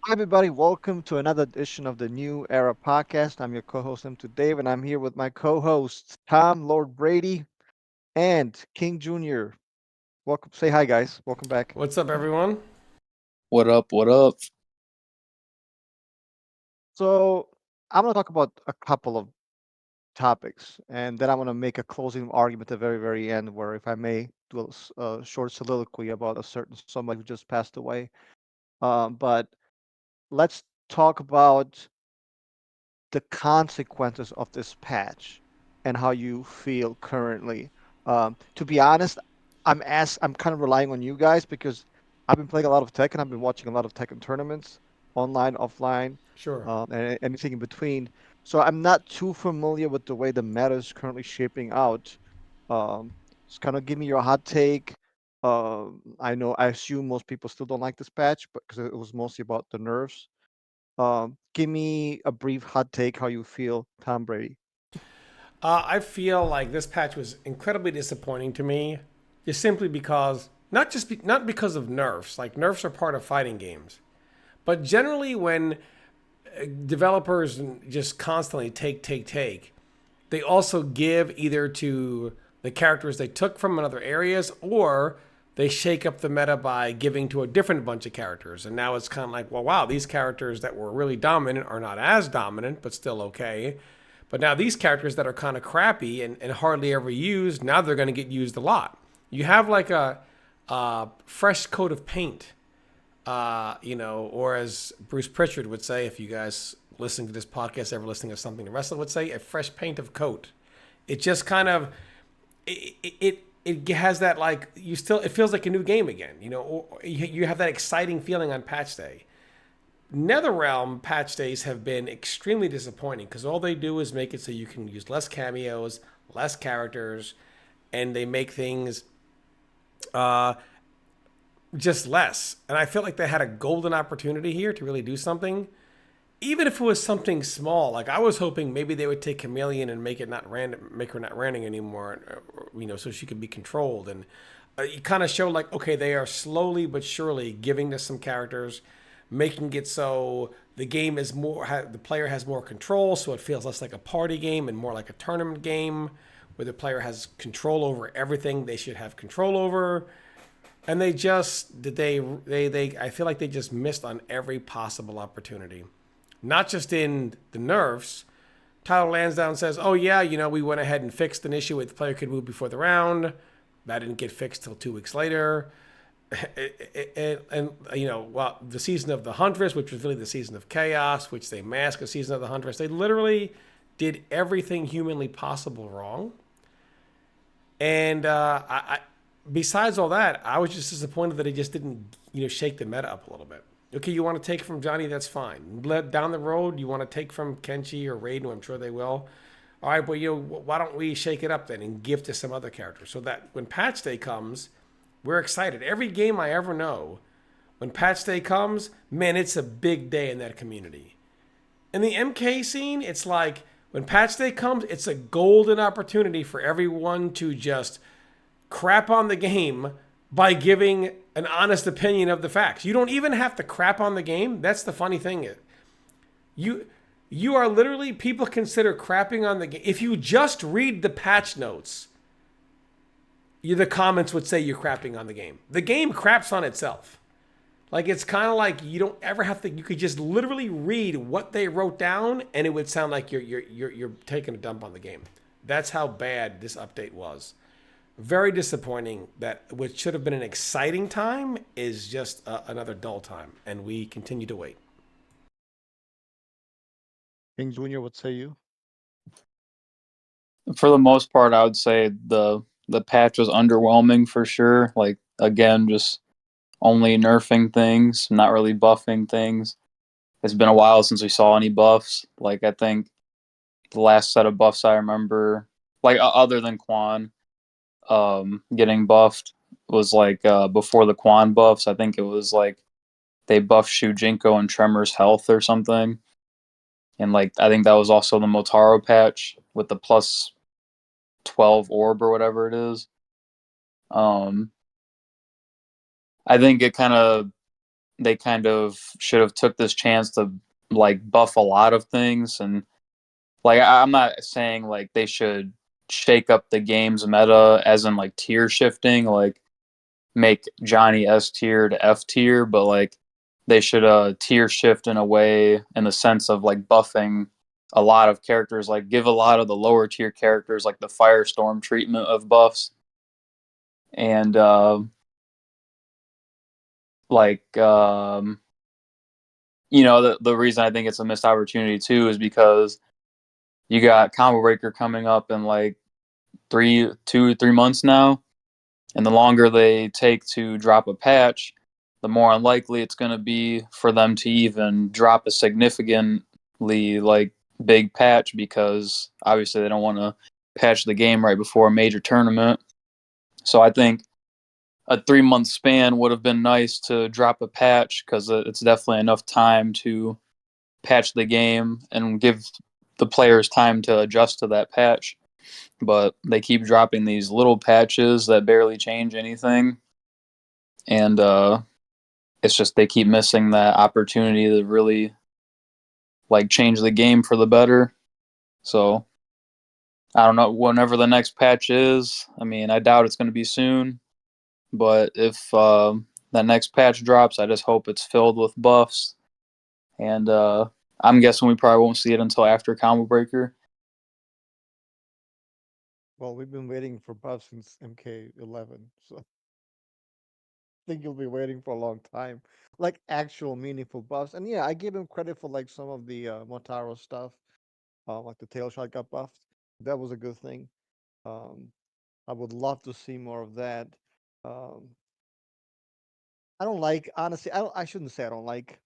Hi, everybody. Welcome to another edition of the New Era podcast. I'm your co host, M2 Dave, and I'm here with my co hosts, Tom, Lord Brady, and King Jr. Welcome. Say hi, guys. Welcome back. What's up, everyone? What up? What up? So, I'm going to talk about a couple of topics, and then I'm going to make a closing argument at the very, very end, where, if I may, do a short soliloquy about a certain somebody who just passed away. But let's talk about the consequences of this patch and how you feel currently. To be honest, I'm kind of relying on you guys because I've been playing a lot of Tekken. I've been watching a lot of Tekken tournaments, online, offline, Sure. and anything in between. So I'm not too familiar with the way the meta is currently shaping out. Just kind of give me your hot take. I assume most people still don't like this patch, but because it was mostly about the nerfs. Give me a brief hot take how you feel, Tom Brady. I feel like this patch was incredibly disappointing to me, just simply because not because of nerfs. Like nerfs are part of fighting games, but generally when developers just constantly take, they also give either to the characters they took from other areas or they shake up the meta by giving to a different bunch of characters. And now it's kind of like, well, wow, these characters that were really dominant are not as dominant, but still okay. But now these characters that are kind of crappy and hardly ever used, now they're going to get used a lot. You have like a fresh coat of paint, or as Bruce Pritchard would say, if you guys listening to this podcast ever listening to something to wrestle would say, a fresh paint of coat. It just kind of it has that, like, you still, it feels like a new game again, or you have that exciting feeling on patch day. NetherRealm patch days have been extremely disappointing because all they do is make it so you can use less cameos, less characters, and they make things uh, just less. And I feel like they had a golden opportunity here to really do something, even if it was something small. Like I was hoping maybe they would take Chameleon and make it not random, make her not random anymore, so she could be controlled. And it kind of showed like, okay, they are slowly but surely giving us some characters, making it so the game is more, the player has more control, so it feels less like a party game and more like a tournament game where the player has control over everything they should have control over. And they just they I feel like they just missed on every possible opportunity, not just in the nerfs. Tyler Lansdowne says, "Oh yeah, we went ahead and fixed an issue with the player could move before the round. That didn't get fixed till 2 weeks later." Well, the season of the Huntress, which was really the season of chaos, which they mask a season of the Huntress, they literally did everything humanly possible wrong. And besides all that, I was just disappointed that he just didn't, shake the meta up a little bit. Okay, you want to take from Johnny, that's fine. Down the road, you want to take from Kenshi or Raiden, I'm sure they will. All right, but why don't we shake it up then and give to some other character so that when patch day comes, we're excited. Every game I ever know, when patch day comes, man, it's a big day in that community. In the MK scene, it's like when patch day comes, it's a golden opportunity for everyone to just crap on the game by giving an honest opinion of the facts. You don't even have to crap on the game. That's the funny thing. You you are literally, people consider crapping on the game. If you just read the patch notes, the comments would say you're crapping on the game. The game craps on itself. Like, it's kind of like you don't ever have to. You could just literally read what they wrote down, and it would sound like you're taking a dump on the game. That's how bad this update was. Very disappointing that what should have been an exciting time is just another dull time, and we continue to wait. King Jr., what say you? For the most part, I would say the patch was underwhelming for sure. Like again, just only nerfing things, not really buffing things. It's been a while since we saw any buffs. Like I think the last set of buffs I remember, like other than Quan, getting buffed was like before the Quan buffs. I think it was like they buffed Shujinko and Tremor's health or something. And like I think that was also the Motaro patch with the plus 12 orb or whatever it is. Um, I think it kind of they kind of should have took this chance to like buff a lot of things. And like I'm not saying like they should shake up the game's meta as in like tier shifting, like make Johnny S tier to F tier, but like they should tier shift in a way in the sense of like buffing a lot of characters, like give a lot of the lower tier characters like the Firestorm treatment of buffs. And like the reason I think it's a missed opportunity too is because you got Combo Breaker coming up in like 3 months now, and the longer they take to drop a patch, the more unlikely it's going to be for them to even drop a significantly like big patch, because obviously they don't want to patch the game right before a major tournament. So I think a 3 month span would have been nice to drop a patch, because it's definitely enough time to patch the game and give the players time to adjust to that patch. But they keep dropping these little patches that barely change anything, and it's just they keep missing that opportunity to really like change the game for the better. So I don't know, whenever the next patch is. I mean, I doubt it's going to be soon, but if that next patch drops, I just hope it's filled with buffs. And I'm guessing we probably won't see it until after Combo Breaker. Well, we've been waiting for buffs since MK11, so I think you'll be waiting for a long time. Like actual meaningful buffs. And yeah, I give him credit for like some of the Motaro stuff. Like the tail shot got buffed. That was a good thing. Um, I would love to see more of that. Um, I don't like, honestly. I shouldn't say I don't like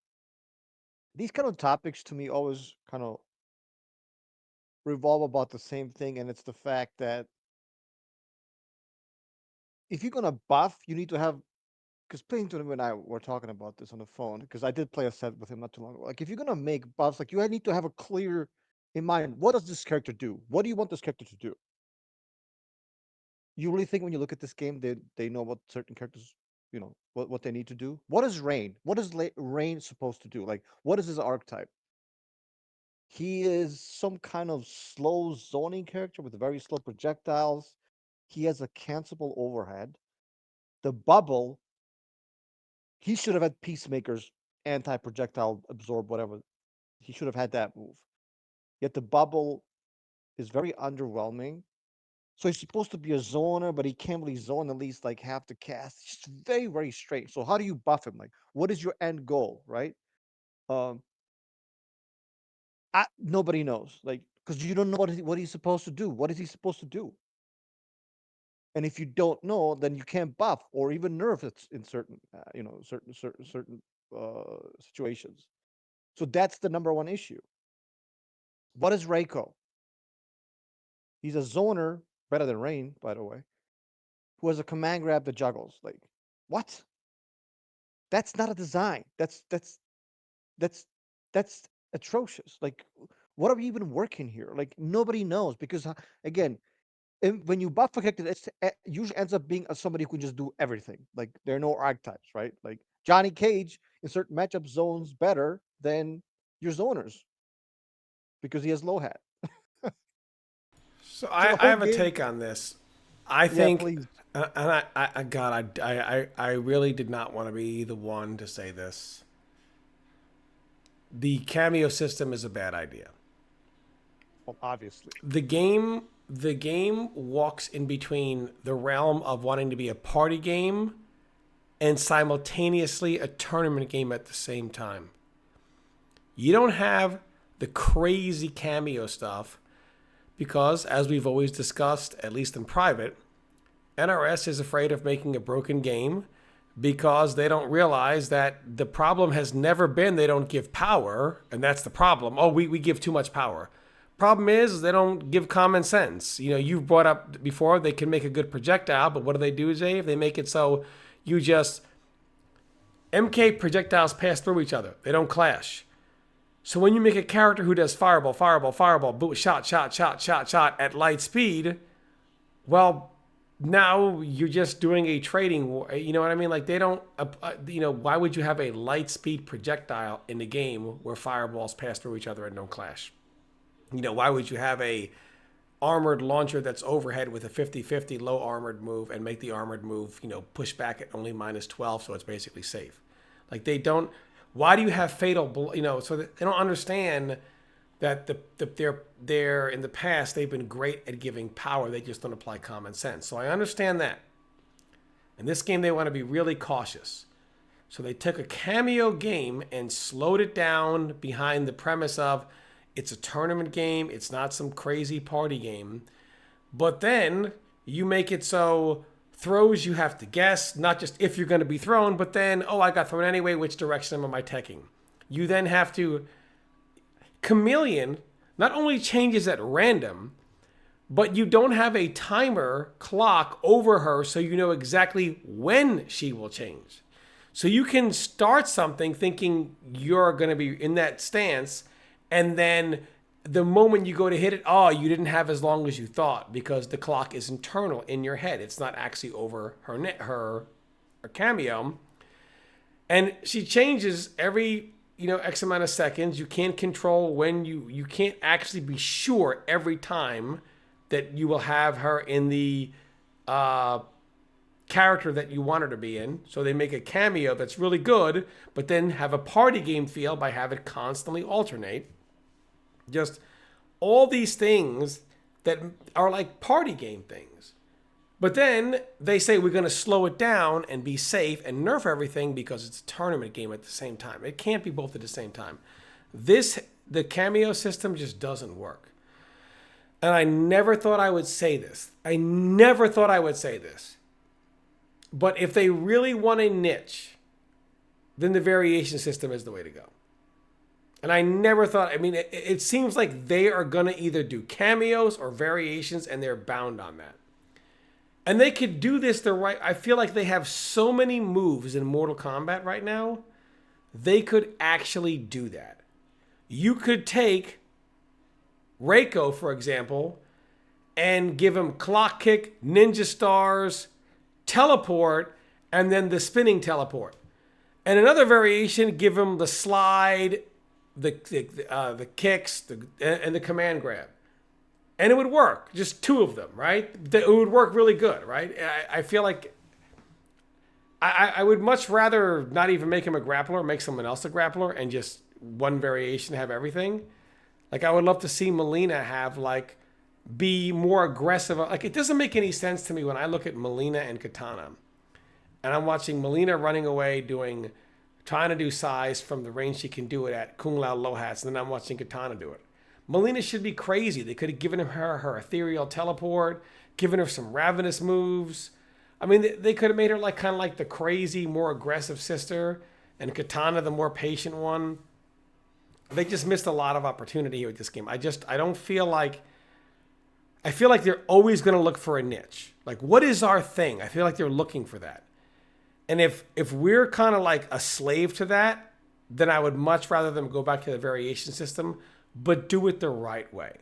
these kind of topics. To me, always kind of revolve about the same thing, and it's the fact that if you're gonna buff, you need to have, because Pennington and I were talking about this on the phone, because I did play a set with him not too long ago. Like, if you're gonna make buffs, like you need to have a clear in mind. What does this character do? What do you want this character to do? You really think when you look at this game, they know what certain characters, what they need to do? What is Rain? What is Rain supposed to do? Like, what is his archetype? He is some kind of slow zoning character with very slow projectiles. He has a cancelable overhead. The bubble, he should have had Peacemaker's anti-projectile absorb whatever. He should have had that move. Yet the bubble is very underwhelming. So he's supposed to be a zoner, but he can't really zone at least like half the cast. It's just very, very strange. So how do you buff him? Like, what is your end goal, right? Um, nobody knows, like, because you don't know what he's supposed to do. What is he supposed to do? And if you don't know, then you can't buff or even nerf it in certain, certain situations. So that's the number one issue. What is Reiko? He's a zoner, better than Rain, by the way, who has a command grab that juggles. Like, what? That's not a design. That's that's atrocious. Like, what are we even working here? Like, nobody knows because again, when you buff a character, it usually ends up being somebody who can just do everything. Like, there are no archetypes, right? Like Johnny Cage in certain matchup zones better than your zoners because he has low hat. So So the I whole have a game, take on this. I yeah, think, please. and God, I really did not want to be the one to say this. The Cameo system is a bad idea. Well, obviously, The game walks in between the realm of wanting to be a party game and simultaneously a tournament game at the same time. You don't have the crazy Cameo stuff because, as we've always discussed, at least in private, NRS is afraid of making a broken game because they don't realize that the problem has never been they don't give power, and that's the problem. Oh, we give too much power. Problem is they don't give common sense. You've brought up before they can make a good projectile, but what do they do, Dave? They make it so you just MK projectiles pass through each other. They don't clash. So when you make a character who does fireball, fireball, fireball, boot, shot, shot, shot, shot, shot at light speed, well, now you're just doing a trading war. You know what I mean? Like they don't, why would you have a light speed projectile in the game where fireballs pass through each other and don't clash? Why would you have a armored launcher that's overhead with a 50-50 low armored move and make the armored move, push back at only -12, so it's basically safe? Like they don't. Why do you have fatal? So they don't understand that they're in the past they've been great at giving power. They just don't apply common sense. So I understand that. In this game, they want to be really cautious. So they took a Kameo game and slowed it down behind the premise of it's a tournament game. It's not some crazy party game. But then you make it so throws you have to guess, not just if you're going to be thrown, but then, oh, I got thrown anyway. Which direction am I teching? You then have to. Chameleon not only changes at random, but you don't have a timer clock over her so you know exactly when she will change. So you can start something thinking you're going to be in that stance, and then the moment you go to hit it, oh, you didn't have as long as you thought because the clock is internal in your head. It's not actually over her Kameo. And she changes every X amount of seconds. You can't control when you can't actually be sure every time that you will have her in the character that you want her to be in. So they make a Kameo that's really good, but then have a party game feel by having it constantly alternate. Just all these things that are like party game things. But then they say we're going to slow it down and be safe and nerf everything because it's a tournament game at the same time. It can't be both at the same time. The Kameo system just doesn't work. And I never thought I would say this. But if they really want a niche, then the variation system is the way to go. And I never thought, it seems like they are going to either do cameos or variations, and they're bound on that. And they could do this the right. I feel like they have so many moves in Mortal Kombat right now. They could actually do that. You could take Reiko, for example, and give him clock kick, ninja stars, teleport, and then the spinning teleport. And another variation, give him the slide, the kicks, and the command grab. And it would work. Just two of them, right? It would work really good, right? I feel like I would much rather not even make him a grappler, make someone else a grappler, and just one variation have everything. Like I would love to see Melina have be more aggressive. Like it doesn't make any sense to me when I look at Melina and Katana. And I'm watching Melina running away trying to do size from the range she can do it at Kung Lao low hats, and then I'm watching Katana do it. Melina should be crazy. They could have given her ethereal teleport, given her some ravenous moves. They could have made her kind of like the crazy, more aggressive sister, and Katana the more patient one. They just missed a lot of opportunity here with this game. I don't feel like. I feel like they're always going to look for a niche. Like, what is our thing? I feel like they're looking for that. And if we're kind of like a slave to that, then I would much rather them go back to the variation system, but do it the right way.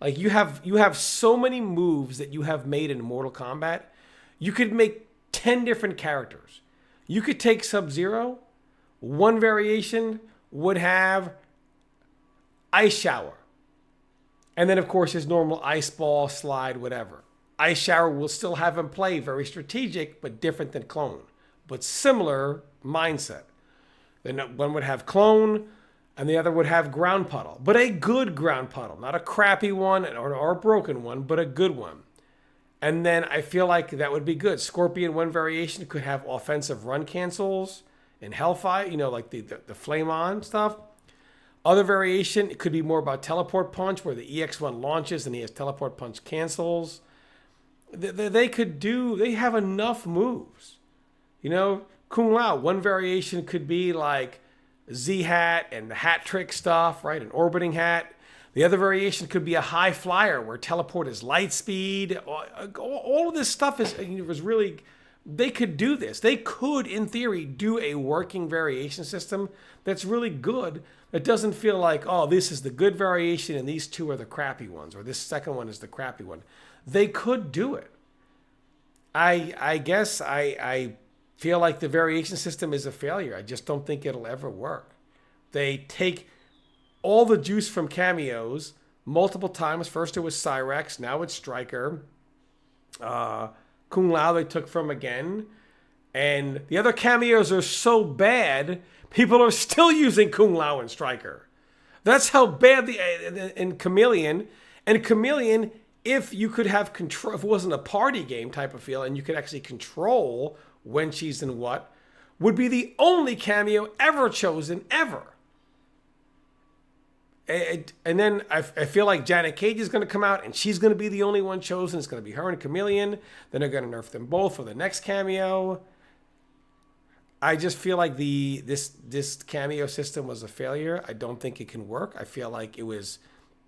Like you have so many moves that you have made in Mortal Kombat. You could make 10 different characters. You could take Sub-Zero. One variation would have Ice Shower. And then, of course, his normal ice ball, slide, whatever. Ice Shower will still have him play very strategic, but different than Clone. But similar mindset. Then one would have Clone, and the other would have Ground Puddle. But a good Ground Puddle. Not a crappy one or a broken one, but a good one. And then I feel like that would be good. Scorpion, one variation, could have offensive run cancels and Hellfire, like the Flame On stuff. Other variation, it could be more about Teleport Punch, where the EX1 launches and he has Teleport Punch cancels. They have enough moves. Kung Lao, one variation could be like Z-Hat and the hat trick stuff, right? An orbiting hat. The other variation could be a high flyer where teleport is light speed. All of this stuff was really, they could do this. They could, in theory, do a working variation system that's really good. It doesn't feel like, oh, this is the good variation and these two are the crappy ones, or this second one is the crappy one. They could do it. I guess I feel like the variation system is a failure. I just don't think it'll ever work. They take all the juice from cameos multiple times. First it was Cyrex, now it's Striker. Uh, Kung Lao they took from again. And the other cameos are so bad, people are still using Kung Lao and Striker. That's how bad the in Chameleon. And Chameleon, if you could have control, if it wasn't a party game type of feel, and you could actually control when she's in what, would be the only cameo ever chosen ever. And then I feel like Janet Cage is going to come out and she's going to be the only one chosen. It's going to be her and Chameleon. Then they're going to nerf them both for the next cameo. I just feel like this cameo system was a failure. I don't think it can work. I feel like it was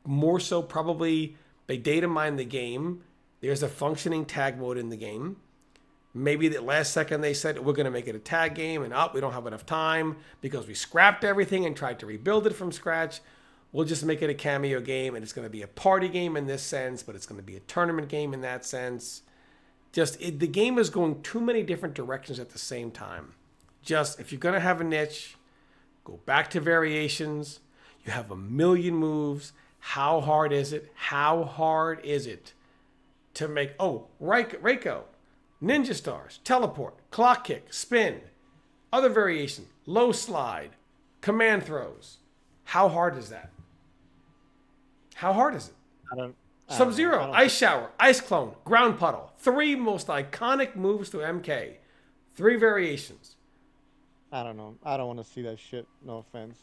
more so probably they data mine the game. There's a functioning tag mode in the game. Maybe the last second they said we're going to make it a tag game, and we don't have enough time because we scrapped everything and tried to rebuild it from scratch. We'll just make it a cameo game, and it's going to be a party game in this sense, but it's going to be a tournament game in that sense. The game is going too many different directions at the same time. Just if you're going to have a niche, go back to variations. You have a million moves. How hard is it? How hard is it to make, Reiko, Ninja Stars, Teleport, Clock Kick, Spin, other variation, Low Slide, Command Throws. How hard is that? How hard is it? I don't. I Sub don't know. I Zero, don't. Ice Shower, Ice Clone, Ground Puddle. Three most iconic moves to MK. Three variations. I don't know. I don't want to see that shit. No offense.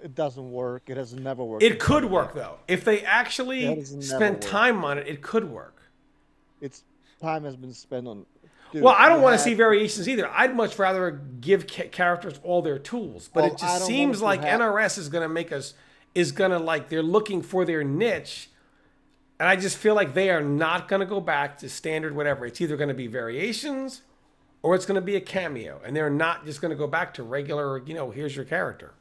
It doesn't work. It has never worked in It could fighting work games. though. If they It actually has never spent worked. time on it, it could work. Its time has been spent on. Well, Dude, I you don't want to see had. variations either. I'd much rather give characters all their tools. But it Well, I just don't want seems it to like have. NRS is going to make us is going to like they're looking for their niche, and I just feel like they are not going to go back to standard whatever. It's either going to be variations or it's going to be a cameo, and they're not just going to go back to regular. Here's your character.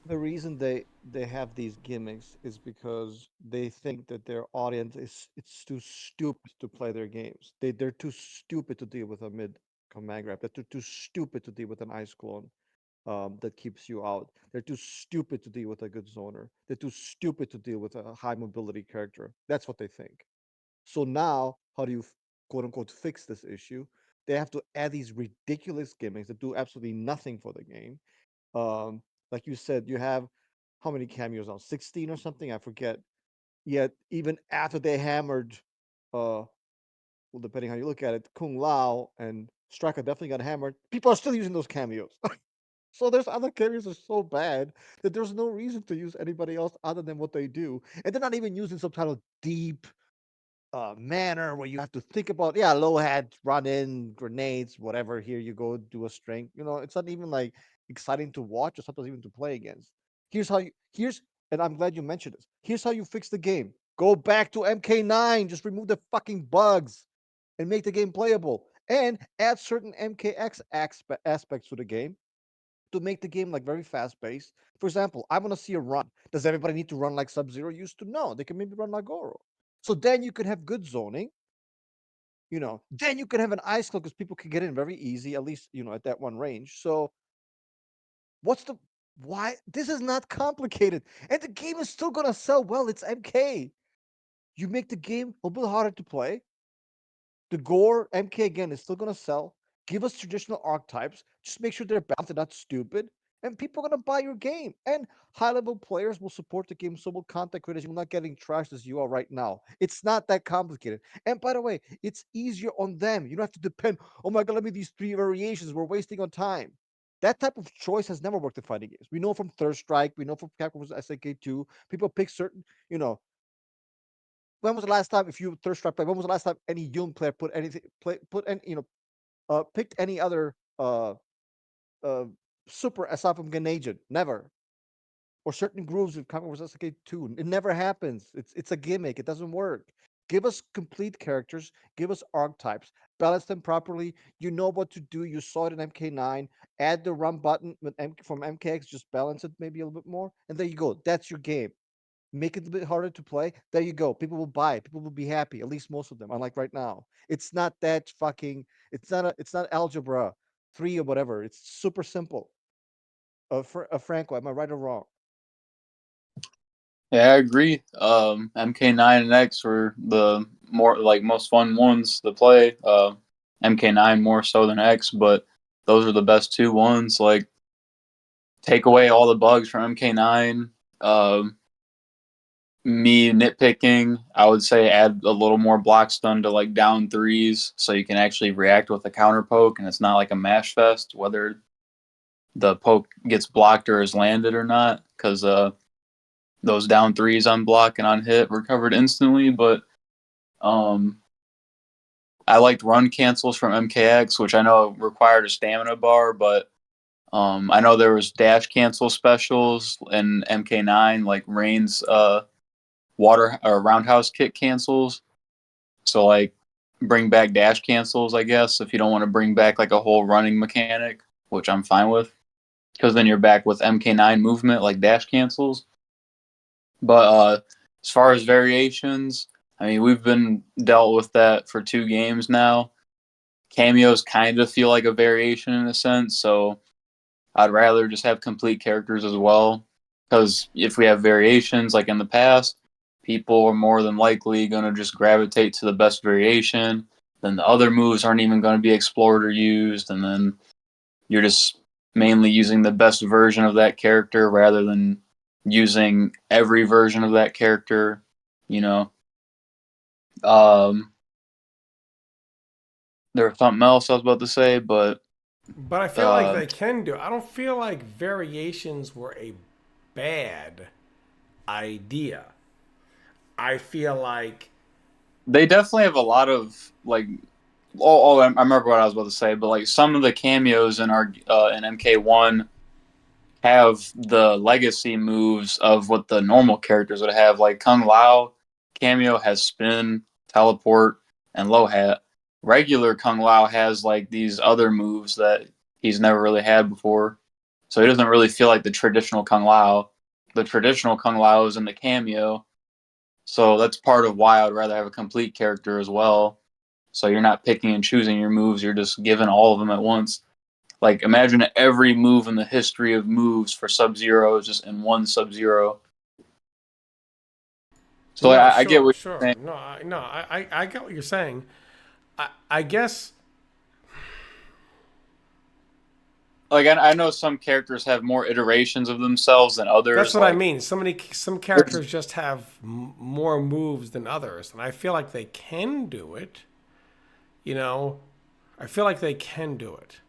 The reason they have these gimmicks is because they think that their audience is it's too stupid to play their games. They're too stupid to deal with a mid command grab. They're too stupid to deal with an ice clone that keeps you out. They're too stupid to deal with a good zoner. They're too stupid to deal with a high mobility character. That's what they think. So now, how do you quote unquote fix this issue? They have to add these ridiculous gimmicks that do absolutely nothing for the game. Um, like you said, you have how many cameos now? 16 or something? I forget. Yet even after they hammered, well, depending how you look at it, Kung Lao and Striker definitely got hammered. People are still using those cameos. So there's other cameos that are so bad that there's no reason to use anybody else other than what they do, and they're not even using some kind of deep manner where you have to think about, yeah, low hat, run in, grenades, whatever. Here you go, do a string. It's not even like exciting to watch or sometimes even to play against. Here's, and I'm glad you mentioned this. Here's how you fix the game. Go back to MK9. Just remove the fucking bugs and make the game playable. And add certain MKX aspects to the game to make the game like very fast paced. For example, I want to see a run. Does everybody need to run like Sub Zero used to? No, they can maybe run like Goro. So then you could have good zoning. Then you could have an ice cloak because people can get in very easy, at least at that one range. So what's the why? This is not complicated, and the game is still gonna sell well. It's MK. You make the game a little bit harder to play. The Gore MK again is still gonna sell. Give us traditional archetypes. Just make sure they're balanced and not stupid. And people are gonna buy your game. And high level players will support the game. So will content creators. You're not getting trashed as you are right now. It's not that complicated. And by the way, it's easier on them. You don't have to depend. Oh my god, let me these three variations. We're wasting on time. That type of choice has never worked in fighting games. We know from Third Strike. We know from Capcom's SNK2. People pick certain. When was the last time, if you Third Strike play? When was the last time any Yun player put anything play put any picked any other uh super aside from Ganagin? Never. Or certain grooves with Comic vs. SK2. It never happens. It's a gimmick. It doesn't work. Give us complete characters. Give us archetypes. Balance them properly. You know what to do. You saw it in MK9. Add the run button from MKX. Just balance it maybe a little bit more, and there you go. That's your game. make it a bit harder to play. There you go. People will buy it. People will be happy. At least most of them. Unlike right now, it's not that fucking. It's not algebra 3 or whatever. It's super simple. Franco, am I right or wrong? Yeah, I agree. MK9 and X were the more like most fun ones to play. MK9 more so than X, but those are the best two ones. Like take away all the bugs from MK9. Me nitpicking, I would say add a little more block stun to like down threes so you can actually react with a counter poke and it's not like a mash fest whether the poke gets blocked or is landed or not because those down threes on block and on hit recovered instantly. But um, I liked run cancels from MKX, which I know required a stamina bar, but I know there was dash cancel specials in MK9 like Rain's water or roundhouse kick cancels. So like bring back dash cancels, I guess, if you don't want to bring back like a whole running mechanic, which I'm fine with, because then you're back with MK9 movement like dash cancels. But as far as variations, I mean we've been dealt with that for 2 games now. Cameos kind of feel like a variation in a sense, so I'd rather just have complete characters as well. Because if we have variations like in the past, people are more than likely going to just gravitate to the best variation. Then the other moves aren't even going to be explored or used. And then you're just mainly using the best version of that character rather than using every version of that character, you know. Um, there was something else I was about to say, but But I feel like uh, they can do. I don't feel like variations were a bad idea. I feel like they definitely have a lot of like I remember what I was about to say, but like some of the cameos in our in MK1 have the legacy moves of what the normal characters would have. Like Kung Lao cameo has spin, teleport, and low hat. Regular Kung Lao has like these other moves that he's never really had before, so he doesn't really feel like the traditional Kung Lao. The traditional Kung Lao is in the cameo, so that's part of why I'd rather have a complete character as well. So you're not picking and choosing your moves, you're just giving all of them at once. Like imagine every move in the history of moves for Sub Zero is just in one Sub Zero. So no, I get sure, what you're sure. saying. No, I get what you're saying. I guess Like I know some characters have more iterations of themselves than that's others. what I Like mean. Some characters just have more moves than others, and I feel like they can do it. You know, I feel like they can do it.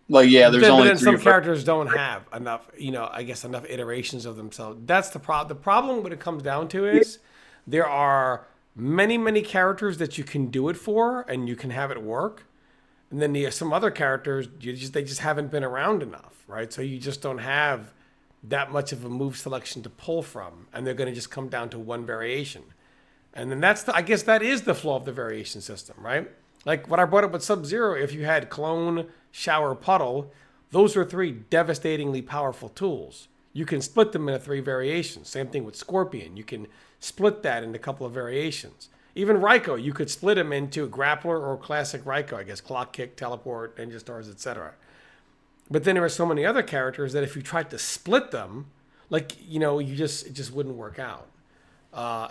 yeah, But there's then, but only then three some versions. characters don't have enough, I guess enough iterations of themselves. That's the problem. The problem when it comes down to is there are many characters that you can do it for and you can have it work. And then some other characters, they just haven't been around enough, right? So you just don't have that much of a move selection to pull from. And they're going to just come down to one variation. And then I guess that is the flaw of the variation system, right? Like what I brought up with Sub Zero, if you had Clone, Shower, Puddle, those are three devastatingly powerful tools. You can split them into three variations. Same thing with Scorpion. You can split that into a couple of variations. Even Raikou, you could split him into Grappler or Classic Raikou, I guess, Clock Kick, Teleport, Ninja Stars, etc. But then there are so many other characters that if you tried to split them, like, it just wouldn't work out.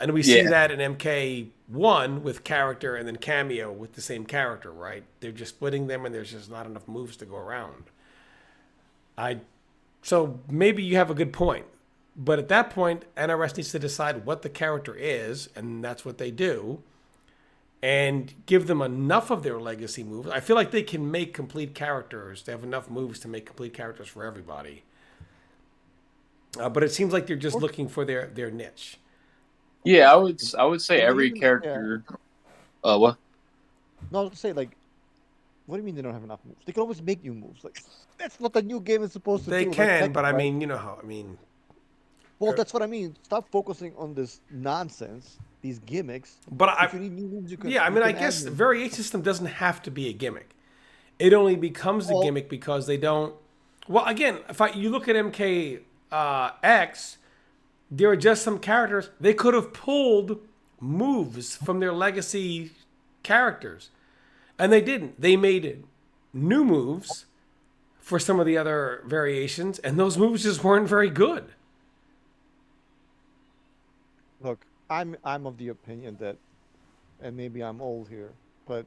And we see Yeah, that in MK1 with character and then Kameo with the same character, right? They're just splitting them and there's just not enough moves to go around. I So maybe you have a good point. But at that point, NRS needs to decide what the character is, and that's what they do, and give them enough of their legacy moves. I feel like they can make complete characters. They have enough moves to make complete characters for everybody. But it seems like they're just Or, looking for their niche. yeah. or I would say can they every even? Yeah. character. What? No, I was gonna say like, what do you mean they don't have enough moves? They can always make new moves. Like that's what the new game is supposed to They do. Like can, but Tekken, I right? mean, you know how I mean. Well, that's what I mean. Stop focusing on this nonsense, these gimmicks. But I, If you need new moves, yeah, I you mean, I can add guess new the moves. variation system doesn't have to be a gimmick. It only becomes a Well, gimmick because they don't. Well, again, if you look at MK X, there are just some characters they could have pulled moves from their legacy characters, and they didn't. They made new moves for some of the other variations, and those moves just weren't very good. Look, I'm of the opinion that, and maybe I'm old here, but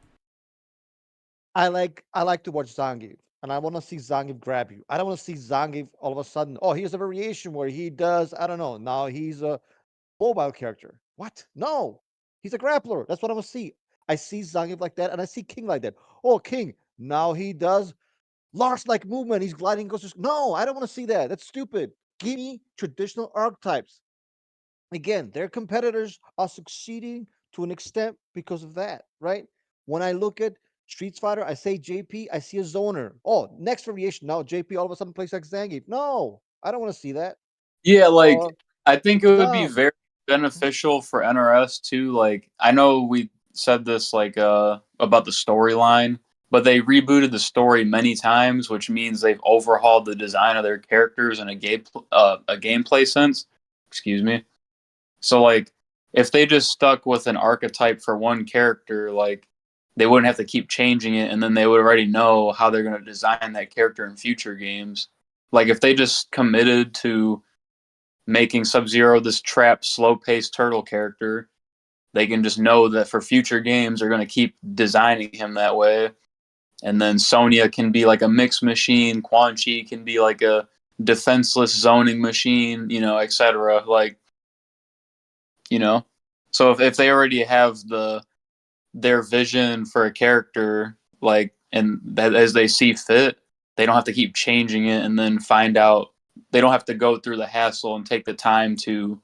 I like to watch Zangief, and I want to see Zangief grab you. I don't want to see Zangief all of a sudden. Oh, here's a variation where he does. I don't know. Now he's a mobile character. What? No, he's a grappler. That's what I want to see. I see Zangief like that, and I see King like that. Oh, King. Now he does Lars like movement. He's gliding. Goes. No, I don't want to see that. That's stupid. Give me traditional archetypes. Again, their competitors are succeeding to an extent because of that, right? When I look at Street Fighter, I say JP, I see a zoner. Oh, next variation. Now JP all of a sudden plays like Zangief. No, I don't want to see that. Yeah, like Uh, I think it it's would be dumb. very beneficial for NRS too. Like I know we said this like about the storyline, but they rebooted the story many times, which means they've overhauled the design of their characters in a gameplay sense. Excuse me. So like if they just stuck with an archetype for one character, like they wouldn't have to keep changing it, and then they would already know how they're going to design that character in future games. Like if they just committed to making Sub Zero this trap, slow paced turtle character, they can just know that for future games they're going to keep designing him that way. And then Sonya can be like a mix machine, Quan Chi can be like a defenseless zoning machine, etc. Like, you know. So if they already have their vision for a character, like, and that as they see fit, they don't have to keep changing it and then find out. They don't have to go through the hassle and take the time to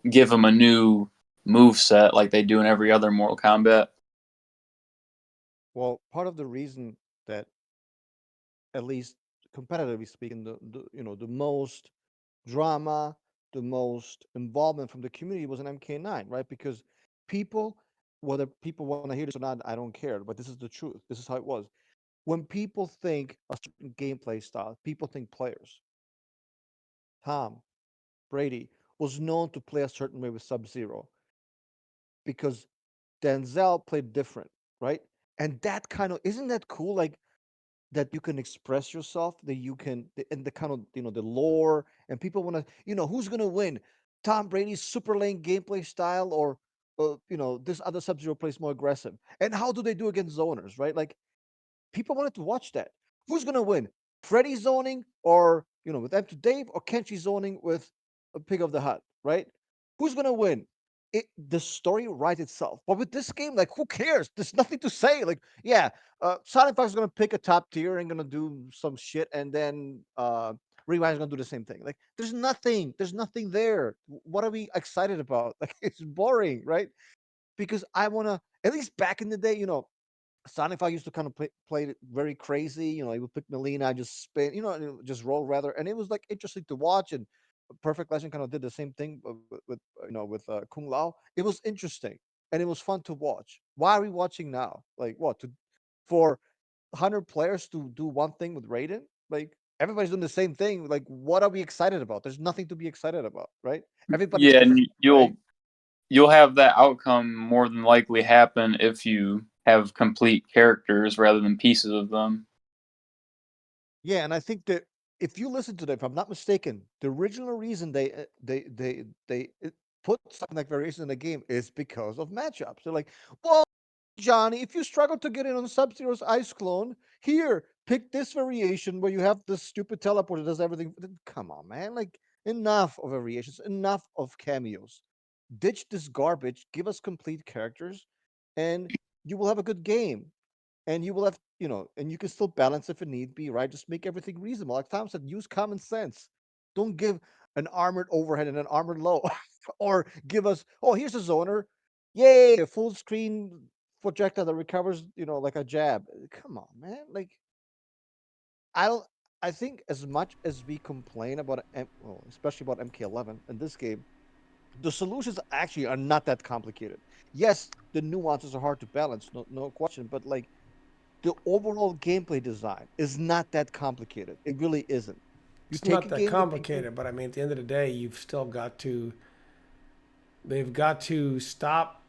give them a new move set like they do in every other Mortal Kombat. Well, part of the reason that, at least competitively speaking, the most drama, the most involvement from the community was in MK9, right? Because people, whether people want to hear this or not, I don't care, but this is the truth. This is how it was. When people think a certain gameplay style, people think players. Tom Brady was known to play a certain way with Sub Zero because Denzel played different, right? And that kind of, isn't that cool? Like, that you can express yourself, that you can, and the kind of, the lore, and people want to, who's going to win? Tom Brady's super lane gameplay style, or, this other Sub Zero plays more aggressive. And how do they do against zoners, right? Like, people wanted to watch that. Who's gonna win? Freddy zoning, or with Empty Dave, or Kenshi zoning with a Pig of the Hut, right? Who's gonna win? The story writes itself. But with this game, like, who cares? There's nothing to say. Like, yeah, Sonic Fox is gonna pick a top tier and gonna do some shit, and then Rewind's gonna do the same thing. Like, there's nothing. There's nothing there. What are we excited about? Like, it's boring, right? Because I wanna, at least back in the day, Sonic Fox used to kind of play it very crazy. He would pick Melina, just spin, and it would just roll rather, and it was like interesting to watch. And Perfect Legend kind of did the same thing with Kung Lao. It was interesting and it was fun to watch. Why are we watching now? Like, what, for 100 players to do one thing with Raiden? Like, everybody's doing the same thing. Like, what are we excited about? There's nothing to be excited about, right? Everybody's Yeah, the and same, right? you'll have that outcome more than likely happen if you have complete characters rather than pieces of them. Yeah, and I think that if you listen to them, if I'm not mistaken, the original reason they put something like variation in the game is because of matchups. They're like, well, Johnny, if you struggle to get in on Sub Zero's Ice Clone, here, pick this variation where you have this stupid teleport that does everything. Come on, man! Like, enough of variations, enough of cameos. Ditch this garbage. Give us complete characters, and you will have a good game, and you will have, and you can still balance if it need be, right? Just make everything reasonable. Like Tom said, use common sense. Don't give an armored overhead and an armored low, or give us, oh, here's a zoner, yay, a full screen projectile that recovers, like a jab. Come on, man. Like, I don't. I think as much as we complain about, well, especially about MK11 in this game, the solutions actually are not that complicated. Yes, the nuances are hard to balance, no question, but like, the overall gameplay design is not that complicated. It really isn't. You It's take not a that game that people, complicated, but I mean, at the end of the day, you've still got to They've got to stop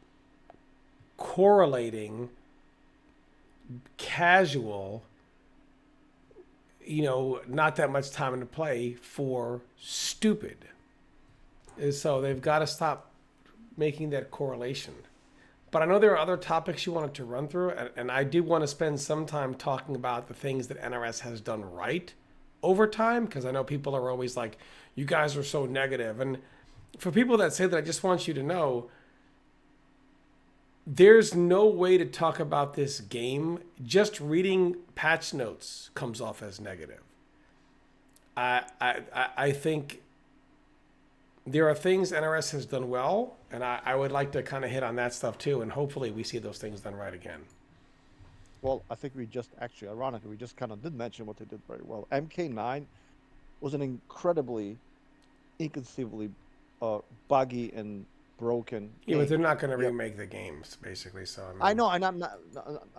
correlating casual, not that much time to play for stupid. And so they've got to stop making that correlation. But I know there are other topics you wanted to run through, and I do want to spend some time talking about the things that NRS has done right over time, because I know people are always like, you guys are so negative. And for people that say that, I just want you to know there's no way to talk about this game. Just reading patch notes comes off as negative. I think there are things NRS has done well, and I would like to kind of hit on that stuff too, and hopefully we see those things done right again. Well, I think we just actually, ironically, we just kind of did mention what they did very well. MK9 was an incredibly, inconceivably buggy and broken Yeah, but they're game. not going to Yeah, remake the games, basically. So I I mean, know, and I'm not,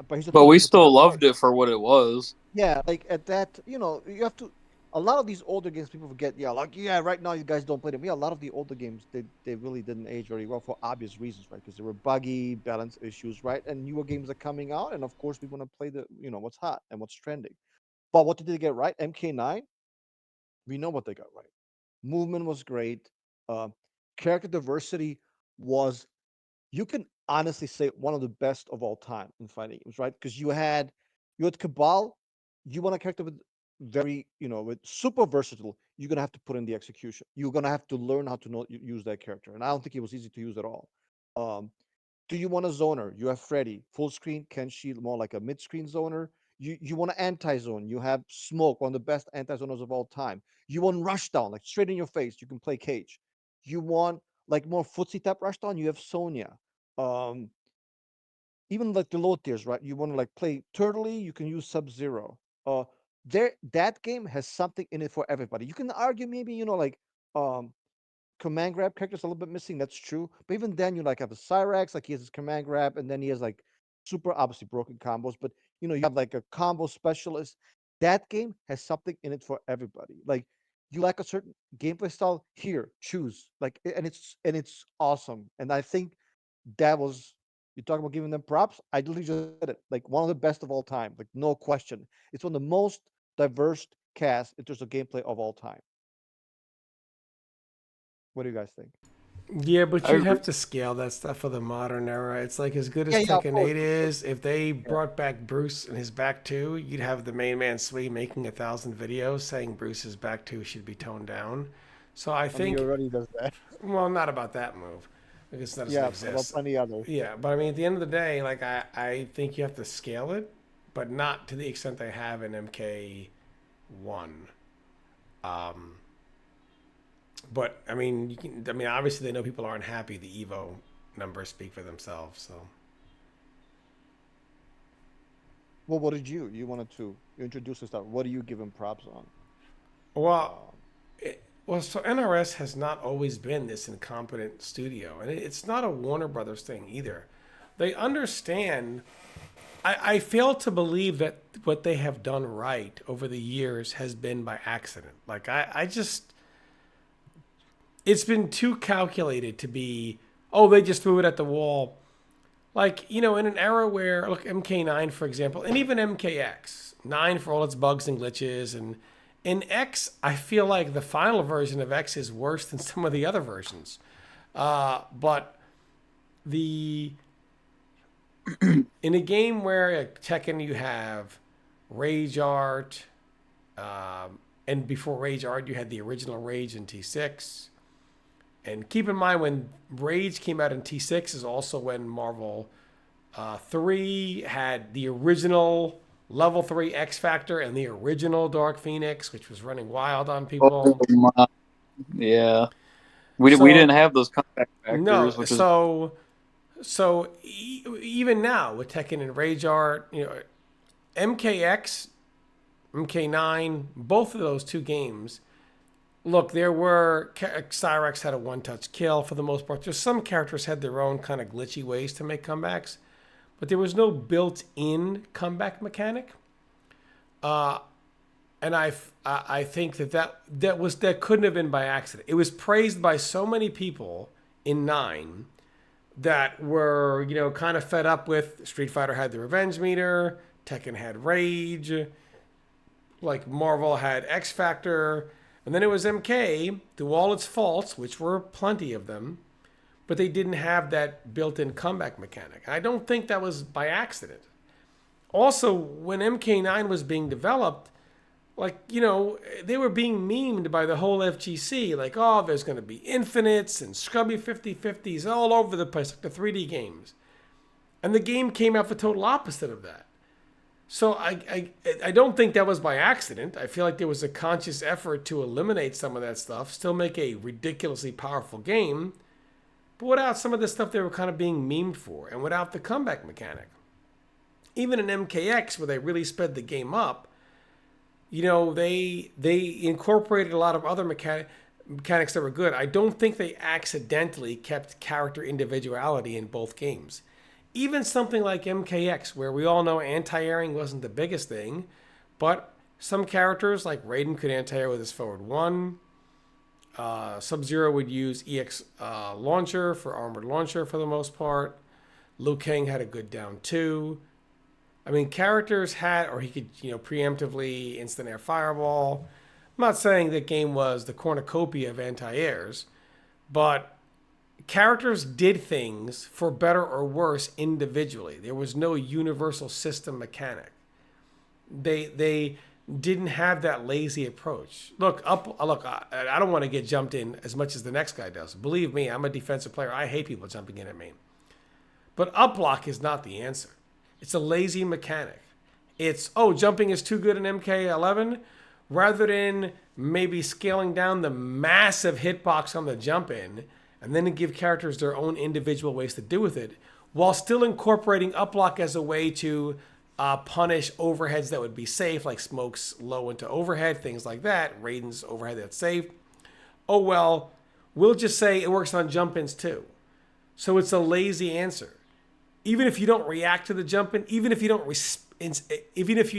but here's the But thing: we what they got still right. loved it for what it was. Yeah, like at that, you have to. A lot of these older games, people forget. Yeah, like right now you guys don't play them. Yeah, a lot of the older games, they really didn't age very well for obvious reasons, right? Because they were buggy, balance issues, right? And newer games are coming out, and of course we want to play what's hot and what's trending. But what did they get right? MK9, we know what they got right. Movement was great. Uh, Character diversity was, you can honestly say, one of the best of all time in fighting games, right? Because you had Cabal. You want a character with very, with super versatile. You're gonna have to put in the execution. You're gonna have to learn how to use that character, and I don't think it was easy to use at all. Um, do you want a zoner? You have Freddy, full screen, Kenshi, more like a mid-screen zoner. You want an anti-zone? You have Smoke, one of the best anti-zoners of all time. You want rushdown, like straight in your face. You can play Cage. You want like more footsie type rushdown? You have Sonya. Um, Even like the low tiers, right? You want to like play Turtley, you can use Sub Zero. There that game has something in it for everybody. You can argue maybe like um command grab character's a little bit missing. That's true. But even then, you like have a Cyrax, like he has his command grab, and then he has like super obviously broken combos. But you have like a combo specialist. That game has something in it for everybody. Like you like a certain gameplay style, here, choose. And it's awesome. And I think that was, you talk about giving them props. I literally just said it. Like one of the best of all time. Like no question. It's one of the most diverse cast in terms of gameplay of all time. What do you guys think? yeah, but I you'd agree. have to scale that stuff for the modern era. It's like as good Yeah, as yeah, of Tekken course. 8 is, if they Yeah. brought back Bruce and his back two, you'd have the main man Sui making 1,000 videos saying Bruce's back two should be toned down. So I I mean, he think, already does that. well, not about that move, because that doesn't Yeah, but about exist. plenty others. Yeah, but I mean, at the end of the day, like I think you have to scale it, but not to the extent they have in MK1. Um, but I mean, you can. I mean, obviously they know people aren't happy. The Evo numbers speak for themselves. So, Well, what did you wanted to you introduce this stuff? What do you give him props on? well, Um, so NRS has not always been this incompetent studio, and it's not a Warner Brothers thing either. They understand. I fail to believe that what they have done right over the years has been by accident. Like I just, it's been too calculated to be, oh, they just threw it at the wall. Like, in an era where, look, MK9, for example, and even MKX, 9 for all its bugs and glitches. And in X, I feel like the final version of X is worse than some of the other versions. But the in a game where like Tekken you have Rage Art, and before Rage Art you had the original Rage in T6. And keep in mind when Rage came out in T6 is also when Marvel 3 had the original level 3 X Factor and the original Dark Phoenix, which was running wild on Oh people. my, yeah. We didn't So have those comeback no, factors, which is so even now with Tekken and Rage Art, MKX, MK9, both of those two games. Look, there were Cyrex had a one-touch kill for the most part. Just some characters had their own kind of glitchy ways to make comebacks, but there was no built-in comeback mechanic. Uh, and I think that couldn't have been by accident. It was praised by so many people in 9 that were, kind of fed up with Street Fighter had the revenge meter, Tekken had rage, like Marvel had X Factor, and then it was MK, through all its faults, which were plenty of them, but they didn't have that built-in comeback mechanic. I don't think that was by accident. Also, when MK9 was being developed, like, they were being memed by the whole FGC, like, oh, there's going to be infinites and scrubby 50/50s all over the place, like the 3D games. And the game came out the total opposite of that. So I don't think that was by accident. I feel like there was a conscious effort to eliminate some of that stuff, still make a ridiculously powerful game, but without some of the stuff they were kind of being memed for, and without the comeback mechanic. Even in MKX, where they really sped the game up, they incorporated a lot of other mechanics that were good. I don't think they accidentally kept character individuality in both games. Even something like MKX, where we all know anti-airing wasn't the biggest thing, but some characters like Raiden could anti-air with his forward one. Sub-Zero would use EX launcher for armored launcher for the most part. Liu Kang had a good down two. I mean, characters had, or he could, preemptively instant air fireball. I'm not saying that game was the cornucopia of anti-airs, but characters did things for better or worse individually. There was no universal system mechanic. They didn't have that lazy approach. Look, I don't want to get jumped in as much as the next guy does. Believe me, I'm a defensive player. I hate people jumping in at me. But up block is not the answer. It's a lazy mechanic. It's, jumping is too good in MK11, rather than maybe scaling down the massive hitbox on the jump in and then give characters their own individual ways to do with it, while still incorporating up block as a way to punish overheads that would be safe, like Smoke's low into overhead, things like that, Raiden's overhead that's safe. Oh, well, we'll just say it works on jump ins too. So it's a lazy answer. Even if you don't react to the jump in, even if you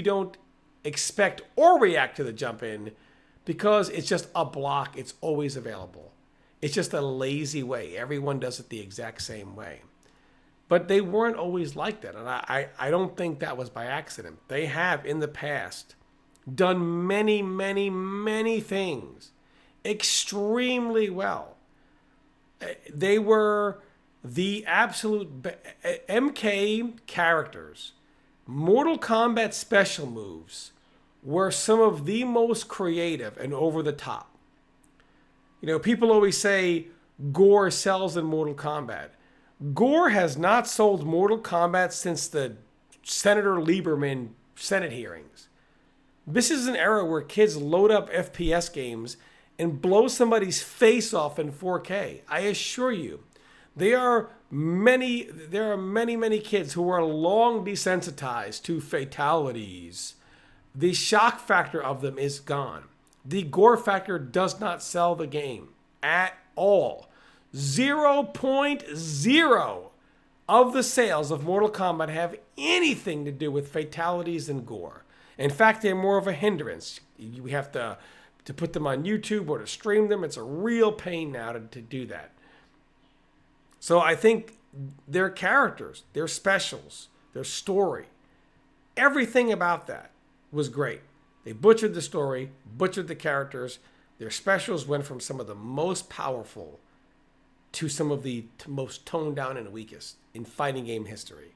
don't expect or react to the jump in, because it's just a block, it's always available. It's just a lazy way. Everyone does it the exact same way. But they weren't always like that. And I don't think that was by accident. They have, in the past, done many, many, many things extremely well. They were the absolute MK characters. Mortal Kombat special moves were some of the most creative and over the top. People always say gore sells in Mortal Kombat. Gore has not sold Mortal Kombat since the Senator Lieberman Senate hearings. This is an era where kids load up FPS games and blow somebody's face off in 4K. I assure you, there are many, many kids who are long desensitized to fatalities. The shock factor of them is gone. The gore factor does not sell the game at all. 0.0 of the sales of Mortal Kombat have anything to do with fatalities and gore. In fact, they're more of a hindrance. We have to put them on YouTube or to stream them. It's a real pain now to do that. So I think their characters, their specials, their story, everything about that was great. They butchered the story, butchered the characters. Their specials went from some of the most powerful to some of the most toned down and weakest in fighting game history.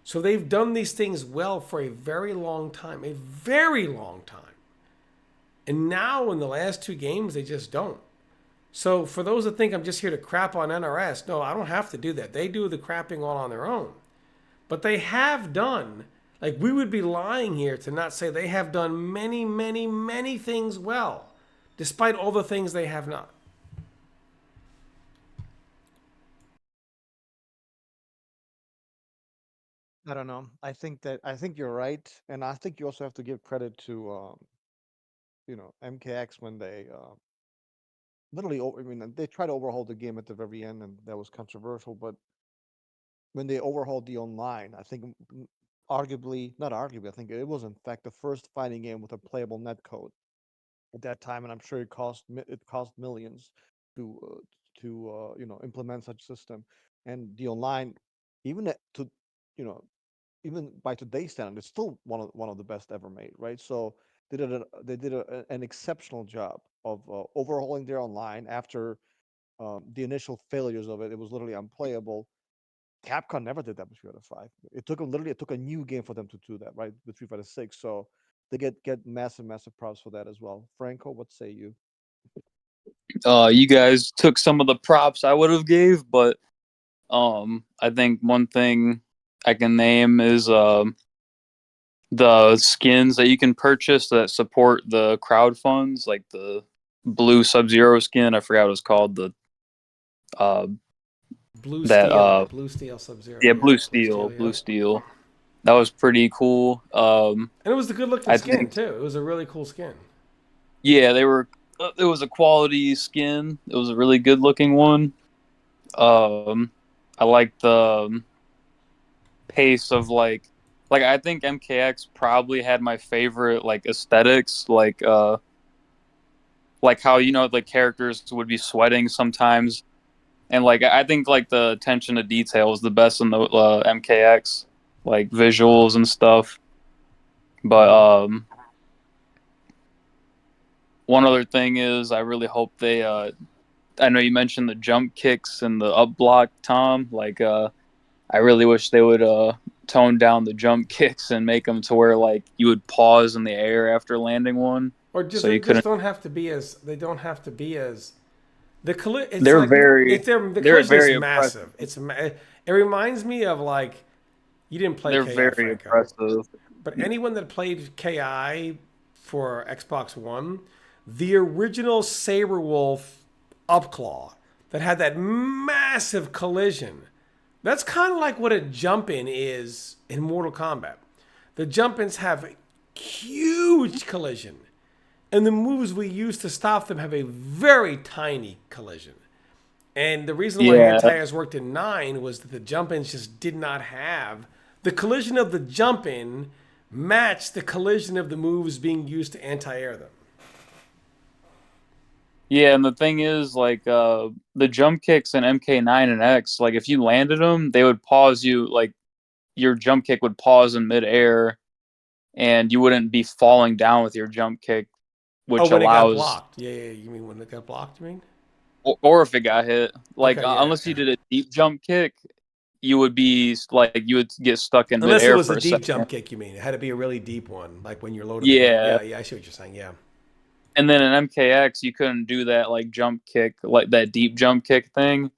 So they've done these things well for a very long time, a very long time. And now in the last two games, they just don't. So for those that think I'm just here to crap on NRS, no, I don't have to do that. They do the crapping all on their own. But they have done, like, we would be lying here to not say they have done many, many, many things well, despite all the things they have not. I don't know. I think you're right, and I think you also have to give credit to MKX when they literally. I mean, they tried to overhaul the game at the very end, and that was controversial. But when they overhauled the online, I think arguably, not arguably, I think it was in fact the first fighting game with a playable netcode at that time, and I'm sure it cost millions. implement such system. And the online, even to you know even by today's standard, it's still one of the best ever made, right? So they did an exceptional job of overhauling their online after the initial failures of it. It was literally unplayable. Capcom never did that with Street Fighter Five. It took a new game for them to do that, right? With Street Fighter Six, so they get massive props for that as well. Franco, what say you? You guys took some of the props I would have gave, but I think one thing I can name is the skins that you can purchase that support the crowd funds, like the blue Sub Zero skin. I forgot what it's called. The uh that Blue Steel Sub Zero. yeah, Yeah, Blue Steel. Blue Yep. Steel. That was pretty cool. And it was a good looking I skin think too. It was a really cool skin. yeah, they were. It was a quality skin. It was a really good looking one. Um, I like the pace of like I think MKX probably had my favorite like aesthetics, like how the characters would be sweating sometimes, and like I think like the attention to detail was the best in the MKX, like visuals and stuff. But Hmm. one other thing is I really hope they I know you mentioned the jump kicks and the up block, Tom. Like I really wish they would tone down the jump kicks and make them to where like you would pause in the air after landing one, Or so just they you just couldn't. don't have to be as they don't have to be as it's They're like very it's the they're collision is very impressive. massive. It reminds me of like you didn't play They're KI, very Franco, impressive. but anyone that played KI for Xbox One, the original Saberwolf Upclaw that had that massive collision. That's kind of like what a jump in is in Mortal Kombat. The jump ins have huge collision, and the moves we use to stop them have a very tiny collision. And the reason why Yeah, anti-airs worked in 9 was that the jump ins just did not have the collision of the jump in matched the collision of the moves being used to anti-air them. yeah, and the thing is, like, the jump kicks in MK9 and X, like, if you landed them, they would pause you, like, your jump kick would pause in midair, and you wouldn't be falling down with your jump kick, Oh, which when it got allows, blocked. Yeah, yeah. You mean when it got blocked? You mean? or if it got hit, like, Okay, yeah, unless you yeah. did a deep jump kick, you would be, like, you would get stuck in Unless it midair was for a a deep second. jump kick, you mean? It had to be a really deep one, like when you're low to the ground. Yeah, Yeah, yeah. I see what you're saying. Yeah. and then in MKX, you couldn't do that, like, jump kick, like, that deep jump kick thing.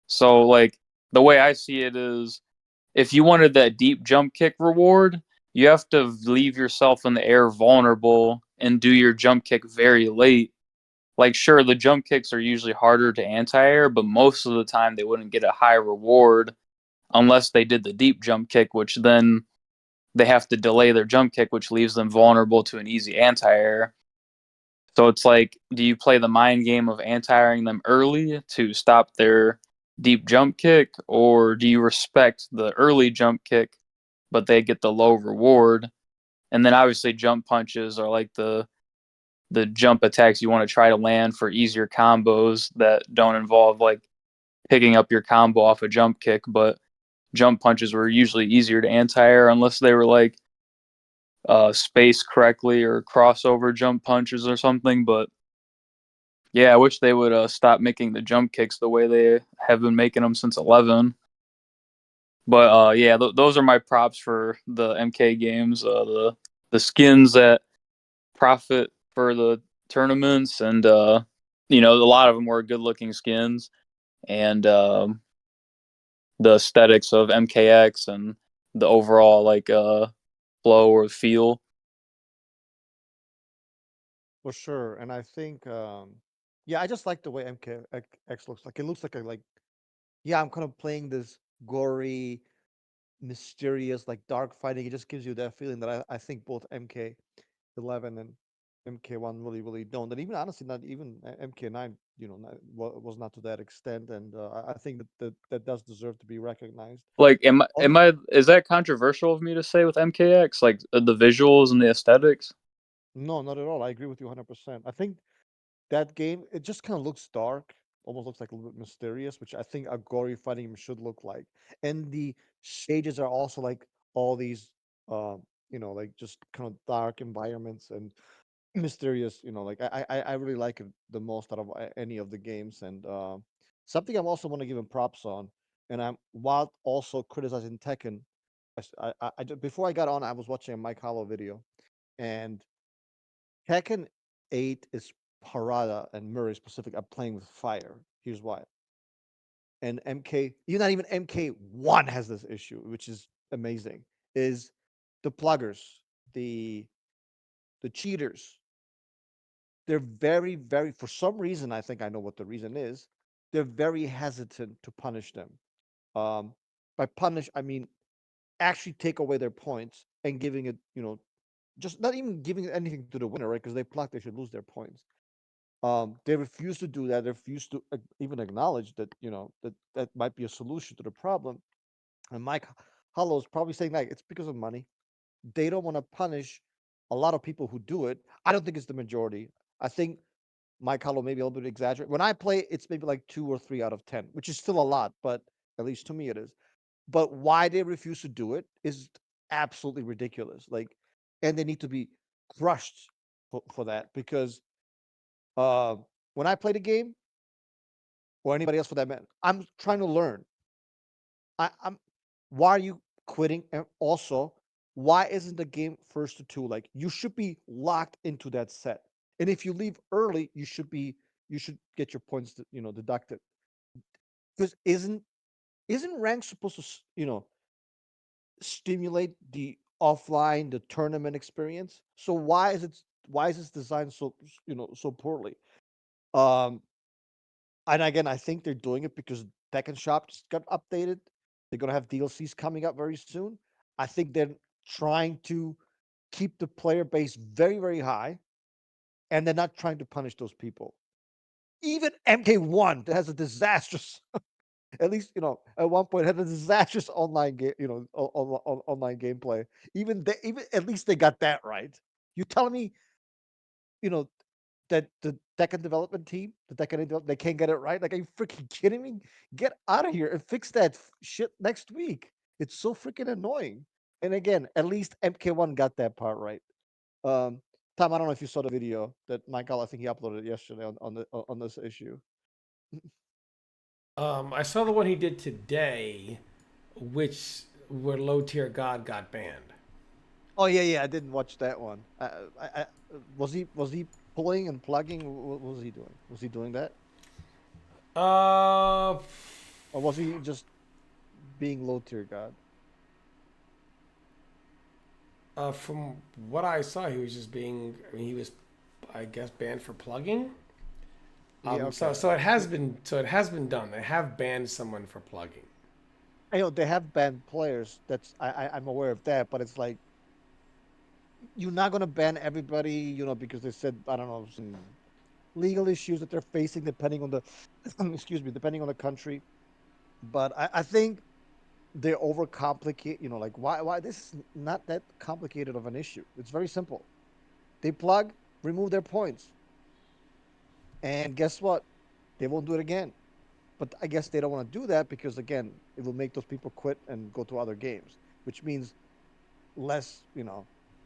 So, like, the way I see it is, if you wanted that deep jump kick reward, you have to leave yourself in the air vulnerable and do your jump kick very late. Like, sure, the jump kicks are usually harder to anti-air, but most of the time they wouldn't get a high reward unless they did the deep jump kick, which then they have to delay their jump kick, which leaves them vulnerable to an easy anti-air. So it's like, do you play the mind game of anti-airing them early to stop their deep jump kick, or do you respect the early jump kick, but they get the low reward? And then obviously jump punches are like the jump attacks you want to try to land for easier combos that don't involve like picking up your combo off a jump kick, but jump punches were usually easier to anti-air unless they were like spaced correctly or crossover jump punches or something. But yeah, I wish they would stop making the jump kicks the way they have been making them since 11. But yeah, those are my props for the MK games. The skins that profit for the tournaments, and a lot of them were good looking skins, and the aesthetics of MKX and the overall like flow or feel. For sure. And I think, yeah, I just like the way MKX looks like. It looks like yeah, I'm kind of playing this gory, mysterious, like dark fighting. It just gives you that feeling that I think both MK11 and MK1 really don't. And even honestly, not even MK9, was not to that extent. And I think that does deserve to be recognized. Like, On is that controversial of me to say with MKX? Like the visuals and the aesthetics? No, not at all. I agree with you 100%. I think that game, it just kind of looks dark. almost looks like a little bit mysterious, which I think a gory fighting game should look like. And the stages are also like all these, like just kind of dark environments and mysterious. Like I really like it the most out of any of the games. And something I also want to give him props on, and I'm while also criticizing Tekken. Before I got on, I was watching a Mike Hollow video, and Tekken 8 is Harada and Murray specific are playing with fire. Here's why. And you're not even MK1 has this issue, which is amazing. Is the pluggers, the the cheaters, they're very, very for some reason, I think I know what the reason is. They're very hesitant to punish them. Um, by punish, I mean actually take away their points and giving it, just not even giving anything to the winner, right? Because they pluck, they should lose their points. They refuse to do that. They refuse to even acknowledge that that might be a solution to the problem. And Mike Hollow's probably saying like it's because of money. They don't want to punish a lot of people who do it. I don't think it's the majority. I think Mike Hollow maybe a little bit exaggerate. When I play, it's maybe like 2 or 3 out of 10, which is still a lot, but at least to me it is. But why they refuse to do it is absolutely ridiculous. Like, and they need to be crushed for that because uh, when I play the game, or anybody else for that matter, I'm trying to learn. I'm. Why are you quitting? And also, why isn't the game first to two? Like, you should be locked into that set. And if you leave early, you should get your points, deducted. Because isn't rank supposed to stimulate the offline, the tournament experience? So why is this designed so so poorly? Um, And again, I think they're doing it because Tekken Shop just got updated. They're gonna have DLCs coming up very soon. I think they're trying to keep the player base very, very high, and they're not trying to punish those people. Even MK1 that has a disastrous, at least at one point had a disastrous online game, online gameplay. Even at least they got that right. You telling me, you know, that the Tekken development team, they can't get it right. Like, are you freaking kidding me? Get out of here and fix that shit next week. It's so freaking annoying. And again, at least MK1 got that part right. Um, Tom, I don't know if you saw the video that Michael, I think he uploaded yesterday on this issue. I saw the one he did today, which where low tier God got banned. Oh yeah, yeah, I didn't watch that one. Was he pulling and plugging? What was he doing? Was he doing that, Uh, or was he just being low tier god? from what I saw, he was just being. I mean, he was, I guess, banned for plugging. Yeah, okay. So it has been done. They have banned someone for plugging. They have banned players. I'm aware of that, but it's like you're not gonna ban everybody, because they said I don't know some legal issues that they're facing depending on the excuse me, depending on the country. But I think they overcomplicate. Like why this is not that complicated of an issue. It's very simple. They plug, remove their points, and guess what? They won't do it again. But I guess they don't want to do that because again, it will make those people quit and go to other games, which means less,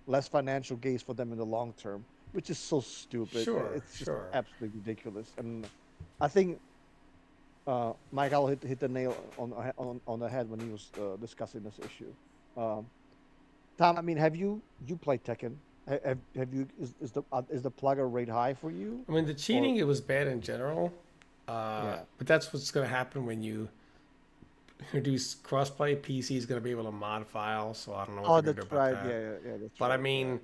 less financial gains for them in the long term, which is so stupid. Sure, It's just sure. absolutely ridiculous. And I think Michael hit the nail on the head when he was discussing this issue. Um, Tom, I mean, have you played Tekken? Have you is the plugger rate high for you? I mean, the Or cheating it was bad in general, yeah. but that's what's going to happen when you introduce crossplay. PC is going to be able to mod files, so I don't know what Oh, they're going to that's do about right. that. Yeah, yeah, yeah, that's But I right. Yeah. mean,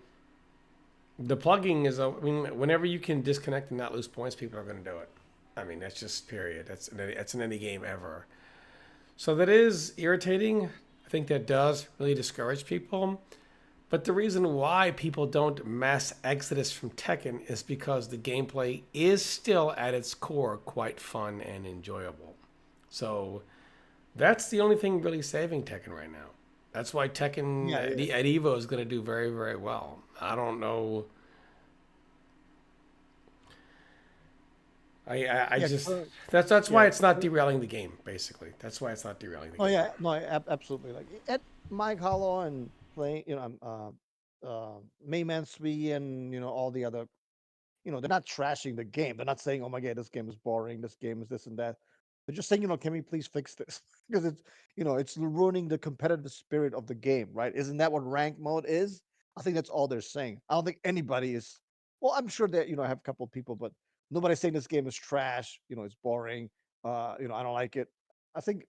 the plugging is. I mean, whenever you can disconnect and not lose points, people are going to do it. I mean, that's just period. That's in any game ever. So that is irritating. I think that does really discourage people. But the reason why people don't mass exodus from Tekken is because the gameplay is still at its core quite fun and enjoyable. So that's the only thing really saving Tekken right now. That's why Tekken Yeah, yeah. at Evo is going to do very, very well. I don't know. I Yeah, just current, that's why yeah. it's not derailing the game. Basically, that's why it's not derailing the Oh game. yeah, no, absolutely. Like at Mike Hollow and playing, Mayman 3 and all the other, they're not trashing the game. They're not saying, "Oh my god, this game is boring. This game is this and that." They're just saying, "Can we please fix this?" Because it's ruining the competitive spirit of the game, right? Isn't that what rank mode is? I think that's all they're saying. I don't think anybody is. Well, I'm sure that I have a couple of people, but nobody's saying this game is trash. It's boring. I don't like it. I think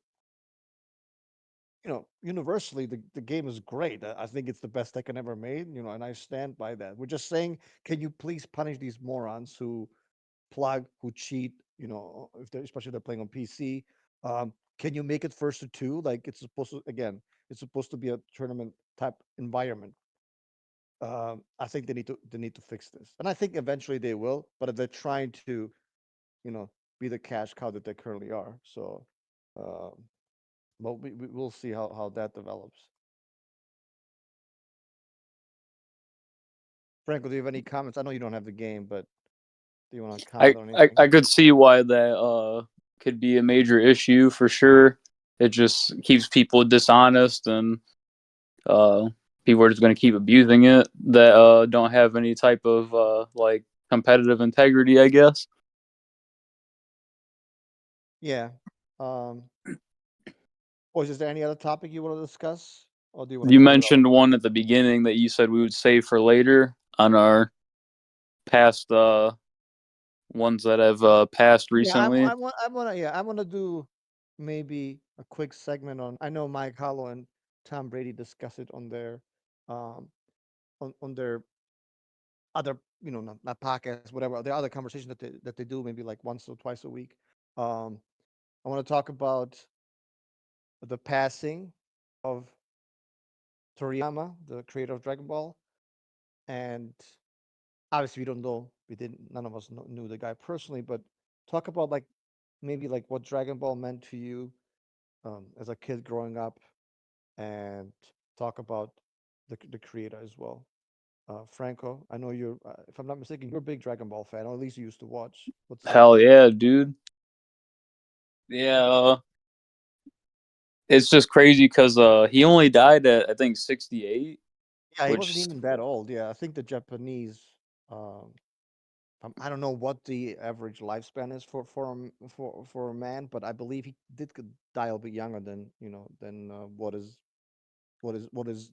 universally, the game is great. I think it's the best Tekken ever made, and I stand by that. We're just saying, can you please punish these morons who plug, who cheat, if they're, especially if they're playing on PC? Can you make it first to two? Like it's supposed to, again, it's supposed to be a tournament type environment. I think they need to fix this, and I think eventually they will. But if they're trying to, you know, be the cash cow that they currently are, so. Um, well, we'll see how that develops. Franco, do you have any comments? I know you don't have the game, but do you want to I, comment on I anything? I could see why that could be a major issue for sure. It just keeps people dishonest, and uh people are just going to keep abusing it that don't have any type of like competitive integrity, I guess. Yeah. Um, boys, is there any other topic you want to discuss, or do you want to You close it out? mentioned one at the beginning that you said we would save for later on our past ones that have passed Yeah, recently. I want to do maybe a quick segment on. I know Mike Hollow and Tom Brady discuss it um, on their other, not podcasts, whatever, the other conversations that they do maybe like once or twice a week. Um, I want to talk about the passing of Toriyama, the creator of Dragon Ball, and obviously we don't know, we didn't, none of us knew the guy personally, but talk about like maybe like what Dragon Ball meant to you as a kid growing up, and talk about the creator as well. Franco, I know you're, if I'm not mistaken, you're a big Dragon Ball fan, or at least you used to watch. What say Hell you? yeah, dude. Yeah, it's just crazy because he only died at I think 68, Yeah, he wasn't which even that old. Yeah, I think the Japanese. Um, I don't know what the average lifespan is for a man, but I believe he did die a bit younger than what is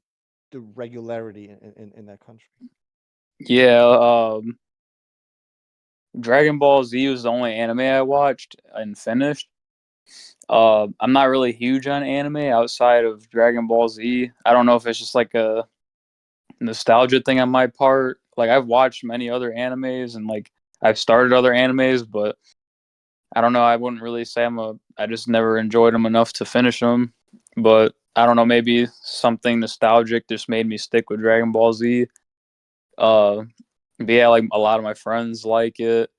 the regularity in that country. yeah, Dragon Ball Z was the only anime I watched and finished. I'm not really huge on anime outside of Dragon Ball Z. I don't know if it's just like a nostalgia thing on my part. Like I've watched many other animes and like I've started other animes, but I don't know. I wouldn't really say I just never enjoyed them enough to finish them. But I don't know. Maybe something nostalgic just made me stick with Dragon Ball Z. Uh, but yeah, like a lot of my friends like it.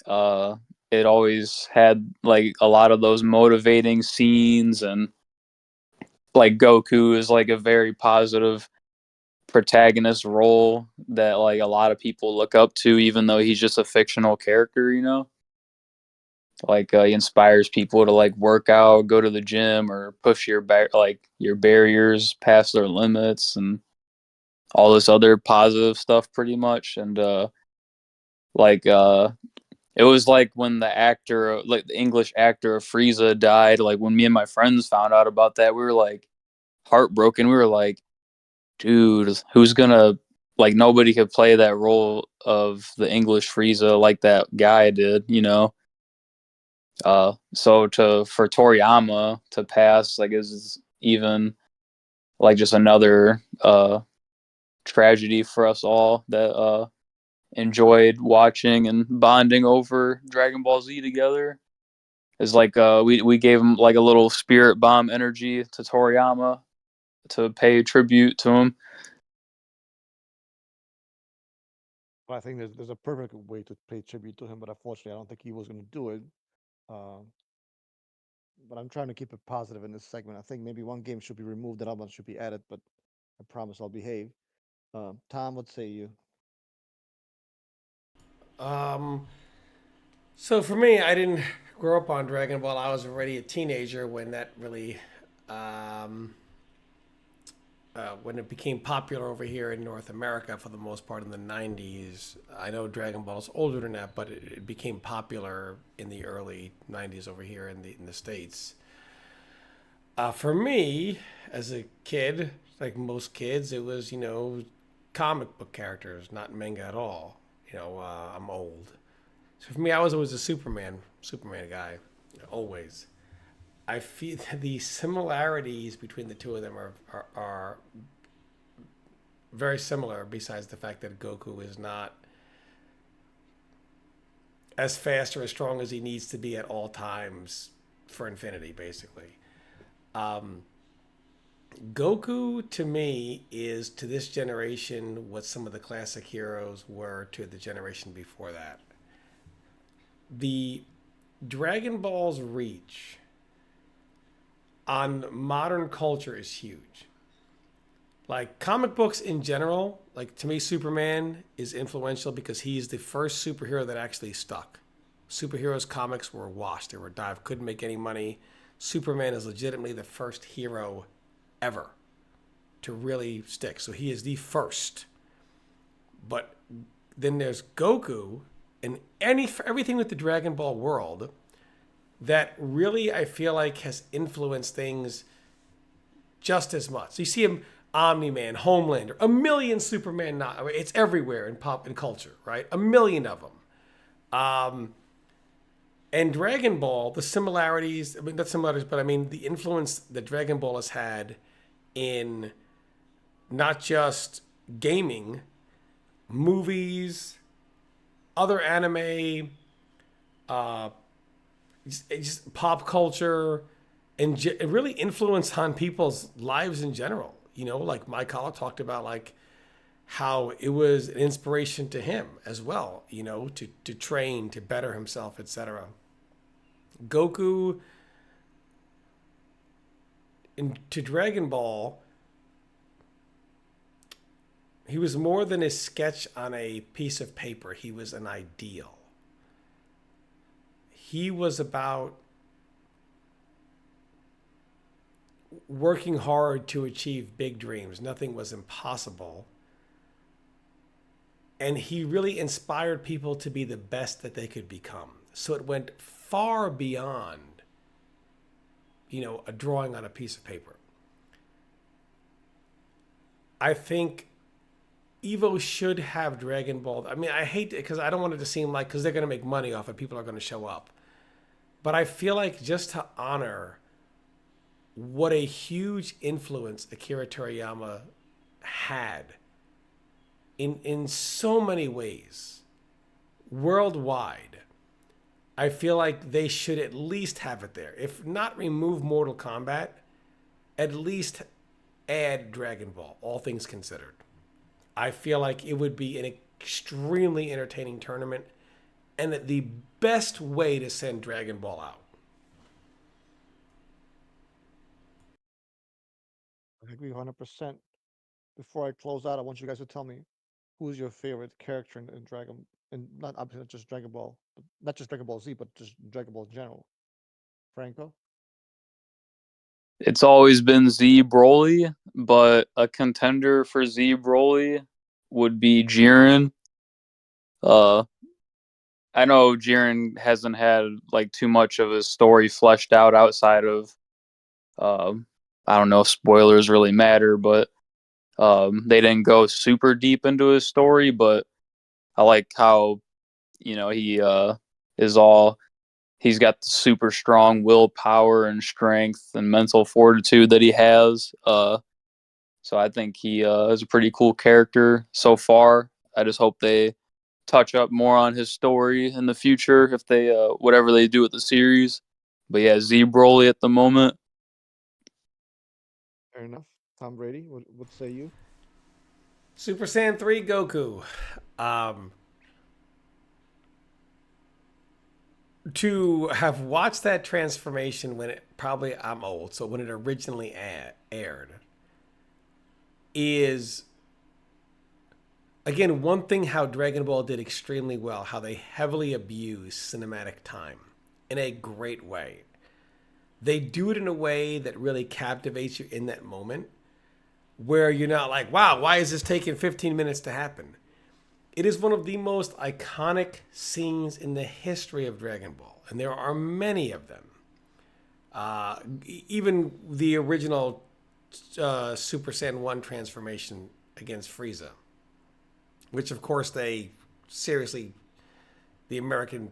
Uh, it always had like a lot of those motivating scenes, and like Goku is like a very positive protagonist role that like a lot of people look up to, even though he's just a fictional character. Like he inspires people to like work out, go to the gym, or push like your barriers past their limits, and all this other positive stuff, pretty much. And like it was like when the actor, like the English actor of Frieza died. Like when me and my friends found out about that, we were like heartbroken. We were like, dude, who's gonna like nobody could play that role of the English Frieza like that guy did. So to for Toriyama to pass, like is even like just another tragedy for us all that enjoyed watching and bonding over Dragon Ball Z together. Is like we gave him like a little spirit bomb energy to Toriyama to pay tribute to him. But I think there's a perfect way to pay tribute to him, but unfortunately, I don't think he was going to do it. Um, but I'm trying to keep it positive in this segment. I think maybe one game should be removed and other one should be added, but I promise I'll behave. Tom, what say you? Um, So for me, I didn't grow up on Dragon Ball. I was already a teenager when that really, um, when it became popular over here in North America for the most part in the 90s. I know Dragon Ball is older than that, but it became popular in the early 90s over here in the States. For me, as a kid, like most kids, it was, comic book characters, not manga at all. I'm old. So for me, I was always a Superman guy, always. I feel that the similarities between the two of them are very similar, besides the fact that Goku is not as fast or as strong as he needs to be at all times for infinity, basically. Um, Goku, to me, is to this generation what some of the classic heroes were to the generation before that. The Dragon Ball's reach on modern culture is huge. Like comic books in general, like to me, Superman is influential because he's the first superhero that actually stuck. Superheroes comics were washed, they were dive, couldn't make any money. Superman is legitimately the first hero ever to really stick. So he is the first. But then there's Goku and everything with the Dragon Ball world that really I feel like has influenced things just as much. So you see him Omni Man, Homelander, a million Superman. Not, it's everywhere in pop and culture, right? A million of them. And Dragon Ball, the similarities. I mean, not similarities, but I mean the influence that Dragon Ball has had in not just gaming, movies, other anime, uh, just pop culture, and it really influenced on people's lives in general. Like Mike Collar talked about, like how it was an inspiration to him as well. To train, to better himself, etc. Goku into Dragon Ball, he was more than a sketch on a piece of paper. He was an ideal. He was about working hard to achieve big dreams. Nothing was impossible. And he really inspired people to be the best that they could become. So it went far beyond, a drawing on a piece of paper. I think Evo should have Dragon Ball. I mean, I hate it because I don't want it to seem like, because they're going to make money off it, people are going to show up. But I feel like just to honor what a huge influence Akira Toriyama had in so many ways worldwide, I feel like they should at least have it there. If not remove Mortal Kombat, at least add Dragon Ball, all things considered. I feel like it would be an extremely entertaining tournament and the best way to send Dragon Ball out. I agree 100%. Before I close out, I want you guys to tell me who's your favorite character in Dragon, and not obviously not just Dragon Ball, but not just Dragon Ball Z, but just Dragon Ball in general. Franco? It's always been Z Broly, but a contender for Z Broly would be Jiren. Uh, I know Jiren hasn't had like too much of his story fleshed out outside of um, I don't know if spoilers really matter, but they didn't go super deep into his story. But I like how he is all he's got the super strong willpower and strength and mental fortitude that he has. So I think he is a pretty cool character so far. I just hope they touch up more on his story in the future if they whatever they do with the series. But yeah, Z Broly at the moment. Fair enough. Tom Brady, what say you? Super Saiyan 3 Goku. Um, to have watched that transformation when it probably I'm old, so when it originally aired, is again, one thing how Dragon Ball did extremely well, how they heavily abused cinematic time in a great way. They do it in a way that really captivates you in that moment, where you're not like, wow, why is this taking 15 minutes to happen? It is one of the most iconic scenes in the history of Dragon Ball, and there are many of them. Even the original Super Saiyan 1 transformation against Frieza, which of course they seriously, the American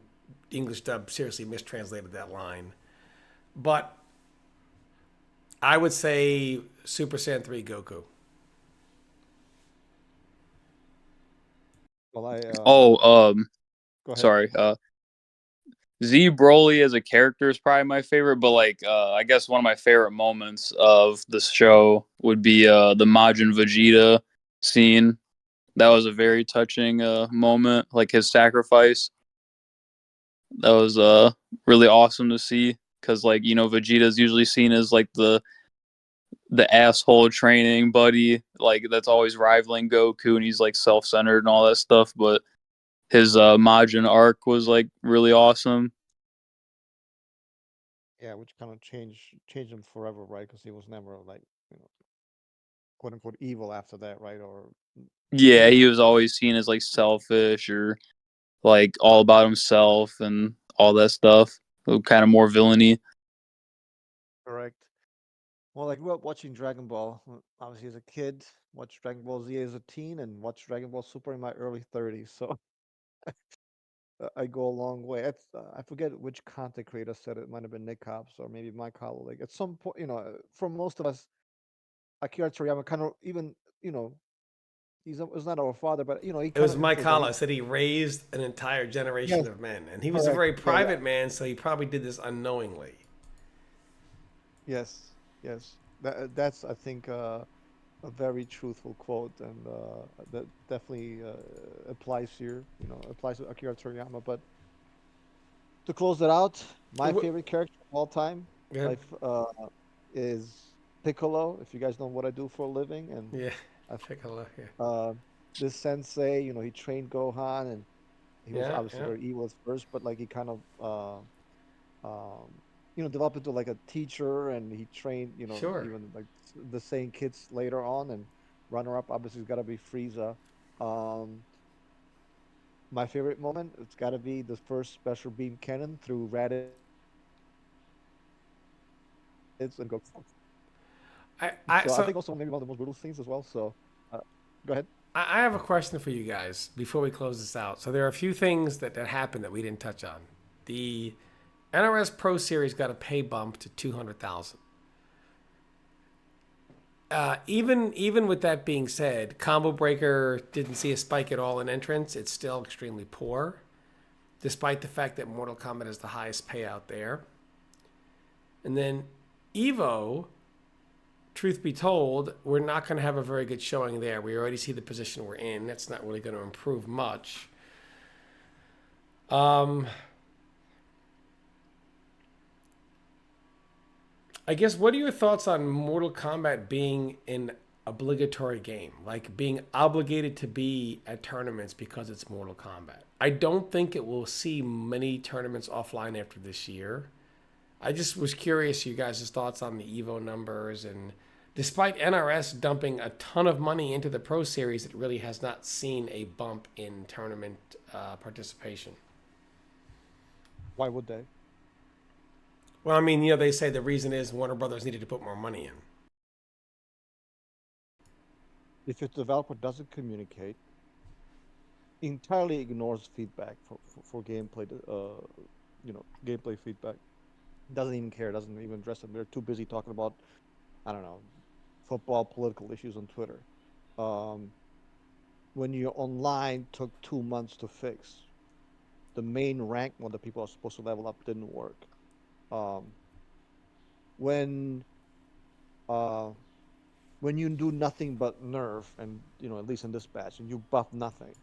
English dub seriously mistranslated that line. But I would say Super Saiyan 3 Goku. Well, I Oh, go ahead. sorry. Z Broly as a character is probably my favorite, but like I guess one of my favorite moments of the show would be the Majin Vegeta scene. That was a very touching moment, like his sacrifice. That was really awesome to see because like Vegeta's usually seen as like the asshole training buddy, like that's always rivaling Goku, and he's like self-centered and all that stuff. But his Majin arc was like really awesome. Yeah, which kind of changed him forever, right? Because he was never like, you know, quote unquote evil after that, right? Or Yeah, he he was always seen as like selfish or like all about himself and all that stuff. Kind of more villainy. correct. Well, I grew up watching Dragon Ball, obviously as a kid, watched Dragon Ball Z as a teen, and watched Dragon Ball Super in my early 30s. So I go a long way. I forget which content creator said it. It might have been Nick Hobbs or maybe my colleague. At some point, for most of us, Akira Toriyama kind of even, you know, was not our father, but he It kind was of Mike influenced. Like, Hollis said he raised an entire generation yes, of men, and he was a correct. very Yeah, yeah. private man, so he probably did this unknowingly. Yes, yes. That's I think a very truthful quote, and that definitely applies here. Applies to Akira Toriyama. But to close it out, my favorite character of all time, Yeah, my is Piccolo. If you guys know what I do for a living, and yeah. I, Take a look. Yeah, this sensei, he trained Gohan, and he was yeah, obviously yeah. very evil at first, but like he kind of um, developed into like a teacher, and he trained, Sure. even like the same kids later on, and runner up obviously has got to be Frieza. Um, my favorite moment, it's got to be the first special beam cannon through Raditz and Goku. So I think also So maybe one of the most brutal scenes as well. So go ahead. I have a question for you guys before we close this out. So there are a few things that happened that we didn't touch on. The NRS Pro Series got a pay bump to 200,000. Even with that being said, Combo Breaker didn't see a spike at all in entrance. It's still extremely poor, despite the fact that Mortal Kombat is the highest payout there. And then Evo, truth be told, we're not going to have a very good showing there. We already see the position we're in. That's not really going to improve much. Um, I guess what are your thoughts on Mortal Kombat being an obligatory game, like being obligated to be at tournaments because it's Mortal Kombat? I don't think it will see many tournaments offline after this year. I just was curious you guys' thoughts on the Evo numbers, and despite NRS dumping a ton of money into the Pro Series, it really has not seen a bump in tournament participation. Why would they? Well, I mean, they say the reason is Warner Brothers needed to put more money in. If your developer doesn't communicate, entirely ignores feedback for gameplay, gameplay feedback, doesn't even care, doesn't even address it. They're too busy talking about, I don't know, football, political issues on Twitter. Um, when your online took 2 months to fix, the main rank one that people are supposed to level up didn't work. Um, when uh, when you do nothing but nerf, and at least in this batch, and you buff nothing,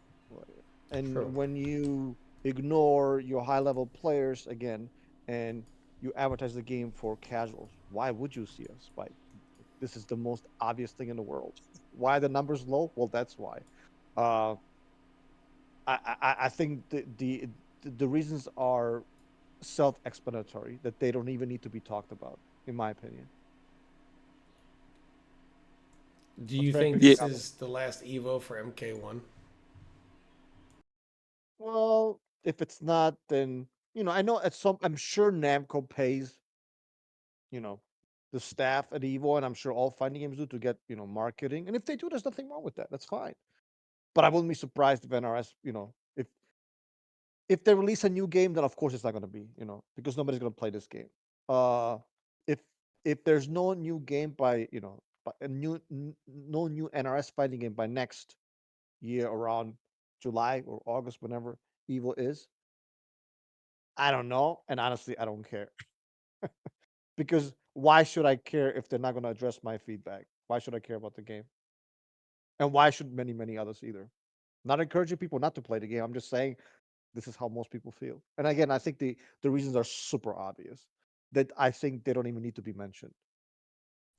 True. and when you ignore your high level players again, and you advertise the game for casuals, why would you see a spike? This is the most obvious thing in the world. Why the numbers low? Well, that's why. Uh, I think the reasons are self-explanatory that they don't even need to be talked about, in my opinion. Do But you Fred, think could you Yeah, this comment? is the last Evo for MK1? Well, if it's not, then I know at some. I'm sure Namco pays you know the staff at Evo, and I'm sure all fighting games do to get marketing. And if they do, there's nothing wrong with that. That's fine. But I wouldn't be surprised if NRS, if they release a new game, then of course it's not going to be, because nobody's going to play this game. Uh, if if there's no new game by, no new NRS fighting game by next year around July or August, whenever Evo is, I don't know, and honestly, I don't care because why should I care if they're not going to address my feedback? Why should I care about the game? And why should many others either? Not encouraging people not to play the game. I'm just saying this is how most people feel. And again, I think the reasons are super obvious that I think they don't even need to be mentioned.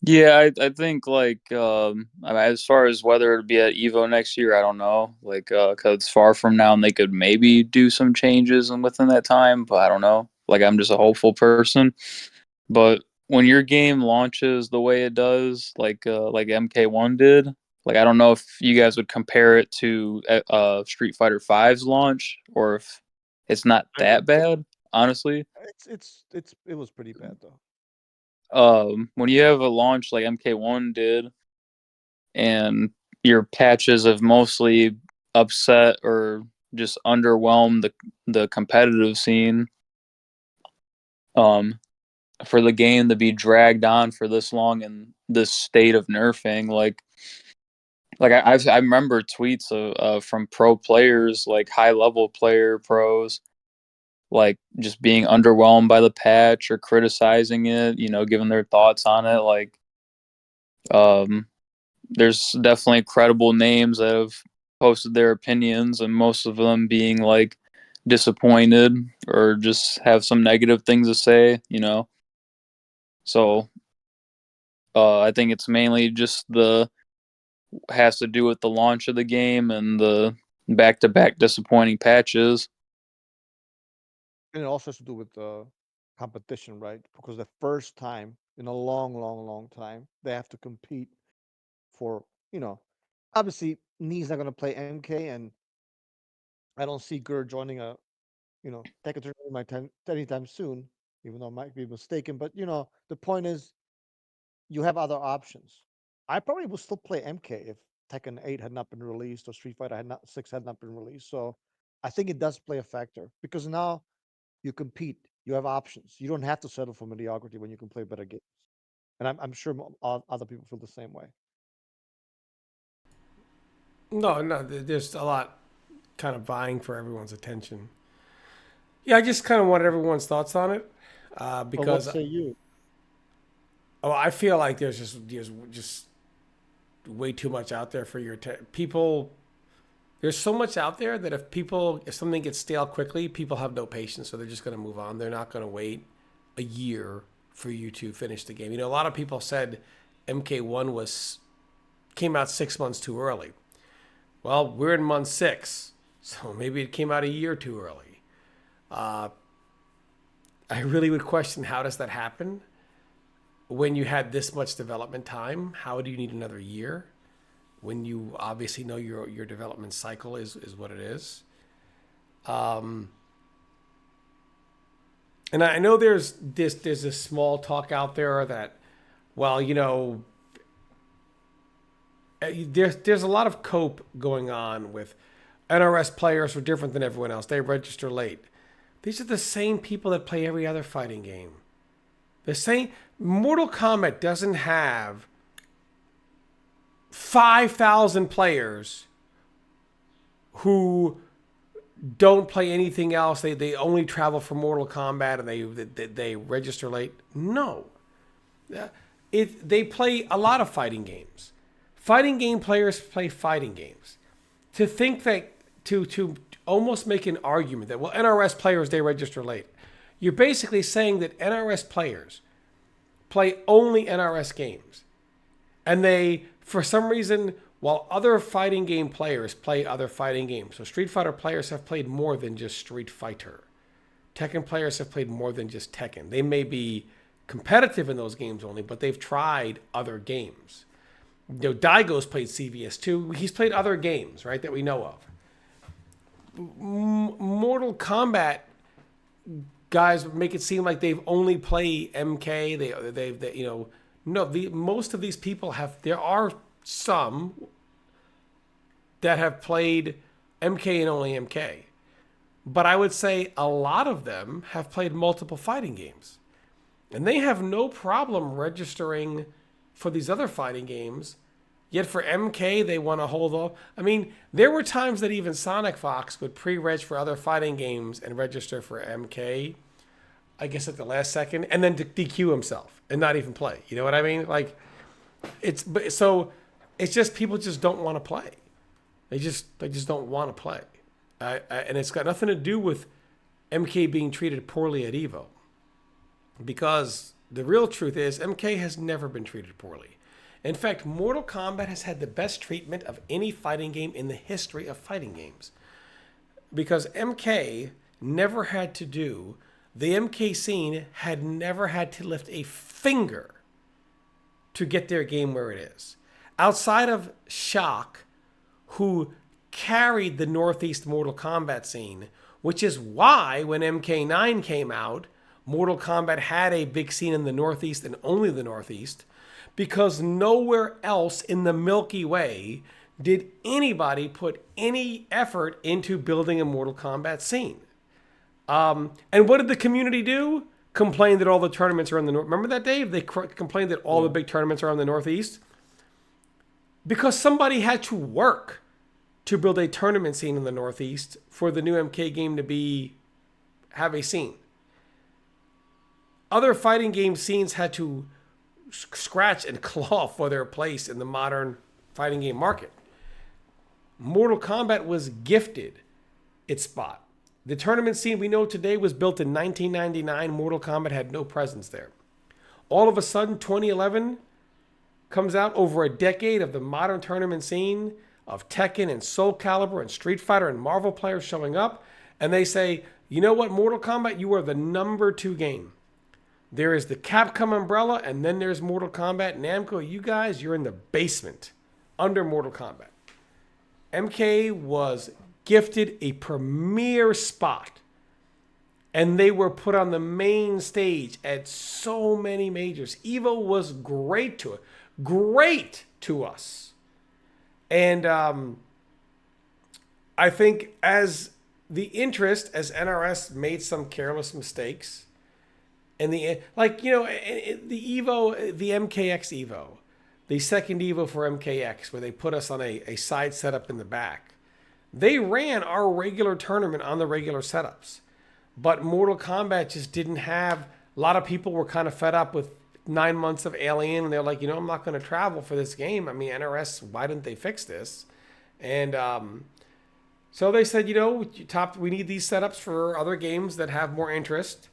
yeah, I think like I mean, as far as whether it'd be at Evo next year, I don't know. Like, cause it's far from now, and they could maybe do some changes and within that time, but I don't know. Like, I'm just a hopeful person. But when your game launches the way it does, like MK1 did, like I don't know if you guys would compare it to Street Fighter V's launch, or if it's not I that agree. bad, honestly. It was pretty bad though. When you have a launch like MK1 did, and your patches have mostly upset or just underwhelmed the competitive scene, um, for the game to be dragged on for this long in this state of nerfing, I remember tweets from pro players, like high level pros, like just being underwhelmed by the patch or criticizing it, giving their thoughts on it. Like, um, there's definitely credible names that have posted their opinions, and most of them being like disappointed or just have some negative things to say. So I think it's mainly just the has to do with the launch of the game and the back to back disappointing patches. And it also has to do with competition, right? Because the first time in a long time they have to compete for, you know, obviously Nee's not going to play MK, and I don't see Gur joining a, Tekken tournament anytime soon, even though I might be mistaken. But the point is, you have other options. I probably would still play MK if Tekken 8 had not been released or Street Fighter had not 6 had not been released. So I think it does play a factor because now you compete, you have options. You don't have to settle for mediocrity when you can play better games. And I'm sure other people feel the same way. No, no, there's a lot kind of vying for everyone's attention. Yeah, I just kind of wanted everyone's thoughts on it But what because say you? I feel like there's just way too much out there for people. There's so much out there that if something gets stale quickly, people have no patience, so they're just going to move on. They're not going to wait a year for you to finish the game. A lot of people said MK1 was came out 6 months too early. Well, we're in month 6, so maybe it came out a year too early. Uh, I really would question how does that happen when you had this much development time? How do you need another year when you obviously know your development cycle is what it is? Um, and I know there's this small talk out there that, well, there's a lot of cope going on with NRS players are different than everyone else. They register late. These are the same people that play every other fighting game. The same Mortal Kombat doesn't have 5,000 players who don't play anything else. They only travel for Mortal Kombat and they register late. No, they play a lot of fighting games. Fighting game players play fighting games. To think that to almost make an argument that, well, NRS players they register late. You're basically saying that NRS players play only NRS games, and they for some reason while other fighting game players play other fighting games. So Street Fighter players have played more than just Street Fighter. Tekken players have played more than just Tekken. They may be competitive in those games only, but they've tried other games. Daigo's played CVS2. He's played other games, right, that we know of. Mortal Kombat guys make it seem like they've only played MK. Most of these people have. There are some that have played MK and only MK, but I would say a lot of them have played multiple fighting games, and they have no problem registering for these other fighting games. Yet for MK, they want to hold off. I mean, there were times that even Sonic Fox would pre-reg for other fighting games and register for MK, I guess at the last second, and then DQ himself and not even play. You know what I mean? Like, it's just people just don't want to play. They just don't want to play, and it's got nothing to do with MK being treated poorly at Evo, because the real truth is MK has never been treated poorly. In fact, Mortal Kombat has had the best treatment of any fighting game in the history of fighting games. Because MK never had to do, the MK scene had never had to lift a finger to get their game where it is. Outside of Shock, who carried the Northeast Mortal Kombat scene, which is why when MK9 came out, Mortal Kombat had a big scene in the Northeast and only the Northeast, because nowhere else in the Milky Way did anybody put any effort into building a Mortal Kombat scene. And what did the community do? Complain that all the tournaments are in the North. Remember that, Dave? They complained that all the big tournaments are in the Northeast. Because somebody had to work to build a tournament scene in the Northeast for the new MK game to have a scene. Other fighting game scenes had to scratch and claw for their place in the modern fighting game market. Mortal Kombat was gifted its spot. The tournament scene we know today was built in 1999. Mortal Kombat had no presence there. All of a sudden, 2011 comes out, over a decade of the modern tournament scene of Tekken and Soul Calibur and Street Fighter and Marvel players showing up, and they say, you know what, Mortal Kombat, you are the number 2 game. There is the Capcom umbrella, and then there's Mortal Kombat. Namco, you guys, you're in the basement under Mortal Kombat. MK was gifted a premier spot, and they were put on the main stage at so many majors. Evo was great to us. And I think as the interest, as NRS made some careless mistakes, and the Evo, the MKX Evo, the second Evo for MKX, where they put us on a side setup in the back, they ran our regular tournament on the regular setups. But Mortal Kombat just didn't have, a lot of people were kind of fed up with 9 months of Alien, and they're like, I'm not going to travel for this game. I mean, NRS, why didn't they fix this? And so they said, we need these setups for other games that have more interest,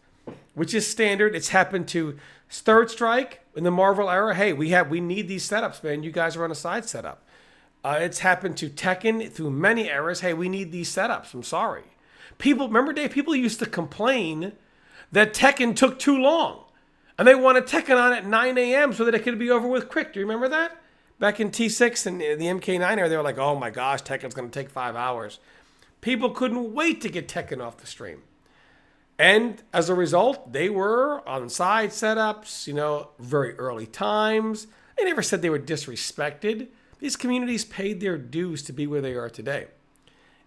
which is standard. It's happened to Third Strike in the Marvel era. Hey, we need these setups, man. You guys are on a side setup. It's happened to Tekken through many eras. Hey, we need these setups. I'm sorry. Remember, Dave, people used to complain that Tekken took too long. And they wanted Tekken on at 9 a.m. so that it could be over with quick. Do you remember that? Back in T6 and the MK9 era, they were like, oh my gosh, Tekken's going to take 5 hours. People couldn't wait to get Tekken off the stream. And as a result, they were on side setups, very early times. They never said they were disrespected. These communities paid their dues to be where they are today.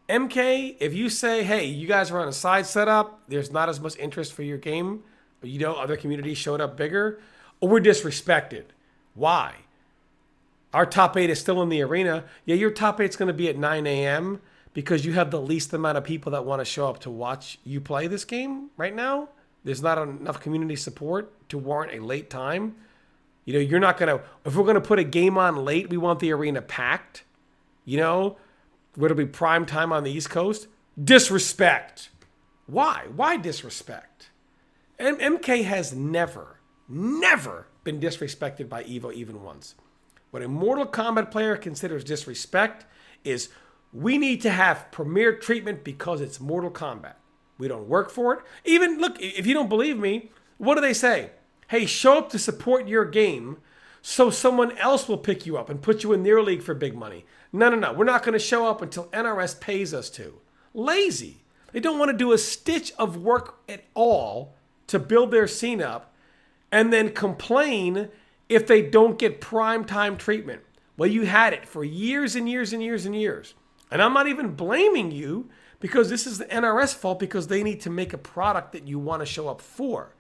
MK, if you say, hey, you guys are on a side setup, there's not as much interest for your game, but other communities showed up bigger, or we're disrespected. Why? Our top 8 is still in the arena. Yeah, your top 8's going to be at 9 a.m. because you have the least amount of people that want to show up to watch you play this game right now. There's not enough community support to warrant a late time. You're not going to, if we're going to put a game on late, we want the arena packed, where it'll be prime time on the East Coast. Disrespect. Why? Why disrespect? MK has never been disrespected by Evo even once. What a Mortal Kombat player considers disrespect is we need to have premier treatment because it's Mortal Kombat. We don't work for it. Even, look, if you don't believe me, what do they say? Hey, show up to support your game so someone else will pick you up and put you in their league for big money. No, no, no. We're not going to show up until NRS pays us to. Lazy. They don't want to do a stitch of work at all to build their scene up and then complain if they don't get prime time treatment. Well, you had it for years and years and years and years. And I'm not even blaming you because this is the NRS fault because they need to make a product that you want to show up for.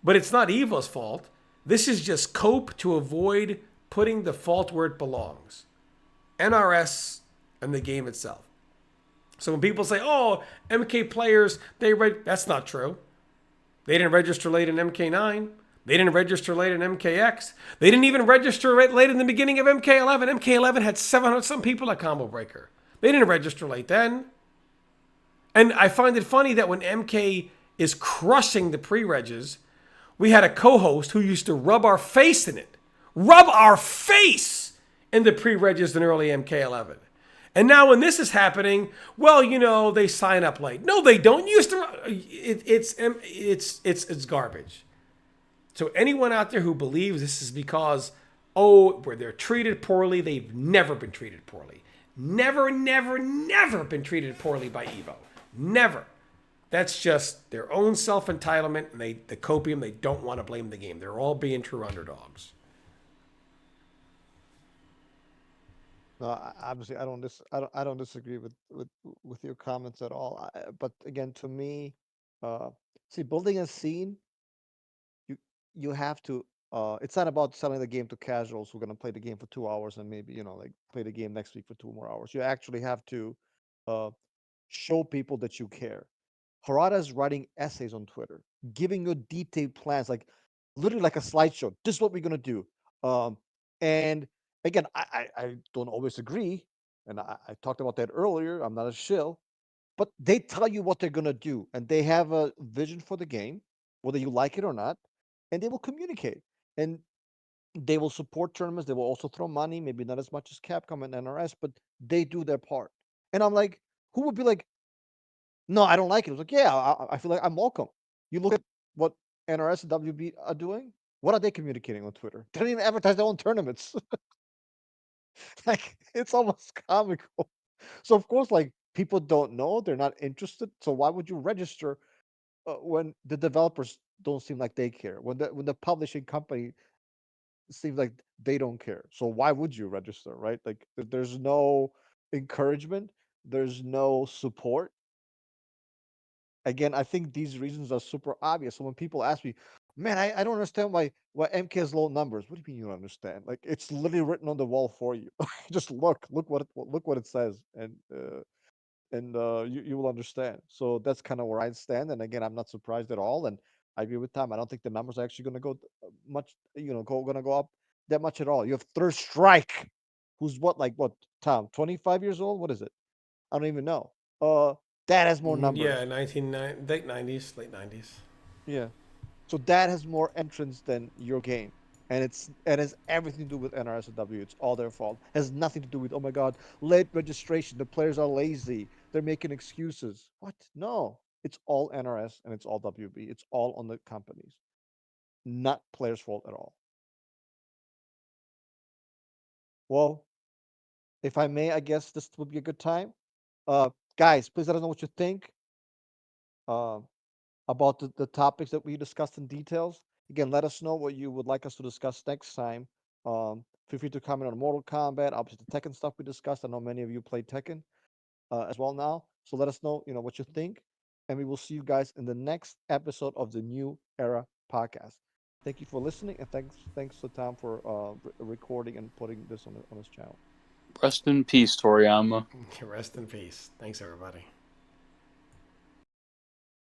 But it's not Evo's fault. This is just cope to avoid putting the fault where it belongs. NRS and the game itself. So when people say, oh, MK players, that's not true. They didn't register late in MK9. They didn't register late in MKX. They didn't even register late in the beginning of MK11. MK11 had 700 some people at Combo Breaker. They didn't register late then. And I find it funny that when MK is crushing the pre-regs, we had a co-host who used to rub our face in it. Rub our face in the pre-regs in early MK11. And now when this is happening, well, you know, they sign up late. No, they don't. It's garbage. So anyone out there who believes this is because, where they're treated poorly, they've never been treated poorly. Never, never, never been treated poorly by Evo. Never. That's just their own self-entitlement, and the copium, they don't want to blame the game. They're all being true underdogs. No, obviously, I don't disagree with your comments at all. But again, to me, uh, see, building a scene, you you have to. It's not about selling the game to casuals who are gonna play the game for 2 hours and maybe like play the game next week for 2 more hours. You actually have to uh, show people that you care. Harada is writing essays on Twitter, giving you detailed plans, like literally like a slideshow. This is what we're gonna do. Um, and again, I don't always agree, and I talked about that earlier. I'm not a shill, but they tell you what they're gonna do, and they have a vision for the game, whether you like it or not, and they will communicate. And they will support tournaments. They will also throw money, maybe not as much as Capcom and NRS, but they do their part. And I'm like, who would be like, no, I don't like it. It was like, yeah, I feel like I'm welcome. You look at what NRS and WB are doing. What are they communicating on Twitter? They don't even advertise their own tournaments. Like it's almost comical. So of course, like people don't know, they're not interested. So why would you register when the developers don't seem like they care? When the publishing company seems like they don't care. So why would you register, right? Like there's no encouragement, there's no support. Again, I think these reasons are super obvious. So when people ask me, man, I don't understand why MK has low numbers. What do you mean you don't understand? Like it's literally written on the wall for you. Just look what it says, and you will understand. So that's kind of where I stand. And again, I'm not surprised at all. And I agree with Tom. I don't think the numbers are actually going to go much. Going to go up that much at all. You have Third Strike, who's what Tom, 25 years old. What is it? I don't even know. Uh, that has more Yeah, numbers. late 90s, late 90s. Yeah. So that has more entrants than your game. And it has everything to do with NRSW. It's all their fault. It has nothing to do with, oh my god, late registration. The players are lazy. They're making excuses. What? No. It's all NRS and it's all WB. It's all on the companies. Not players' fault at all. Well, if I may, I guess this would be a good time. Uh Guys, please let us know what you think. Uh, about the topics that we discussed in details. Again, let us know what you would like us to discuss next time. Feel free to comment on Mortal Kombat, obviously the Tekken stuff we discussed. I know many of you play Tekken as well now. So let us know, what you think. And we will see you guys in the next episode of the New Era podcast. Thank you for listening, and thanks to Tom for recording and putting this on his channel. Rest in peace, Toriyama. Rest in peace. Thanks, everybody.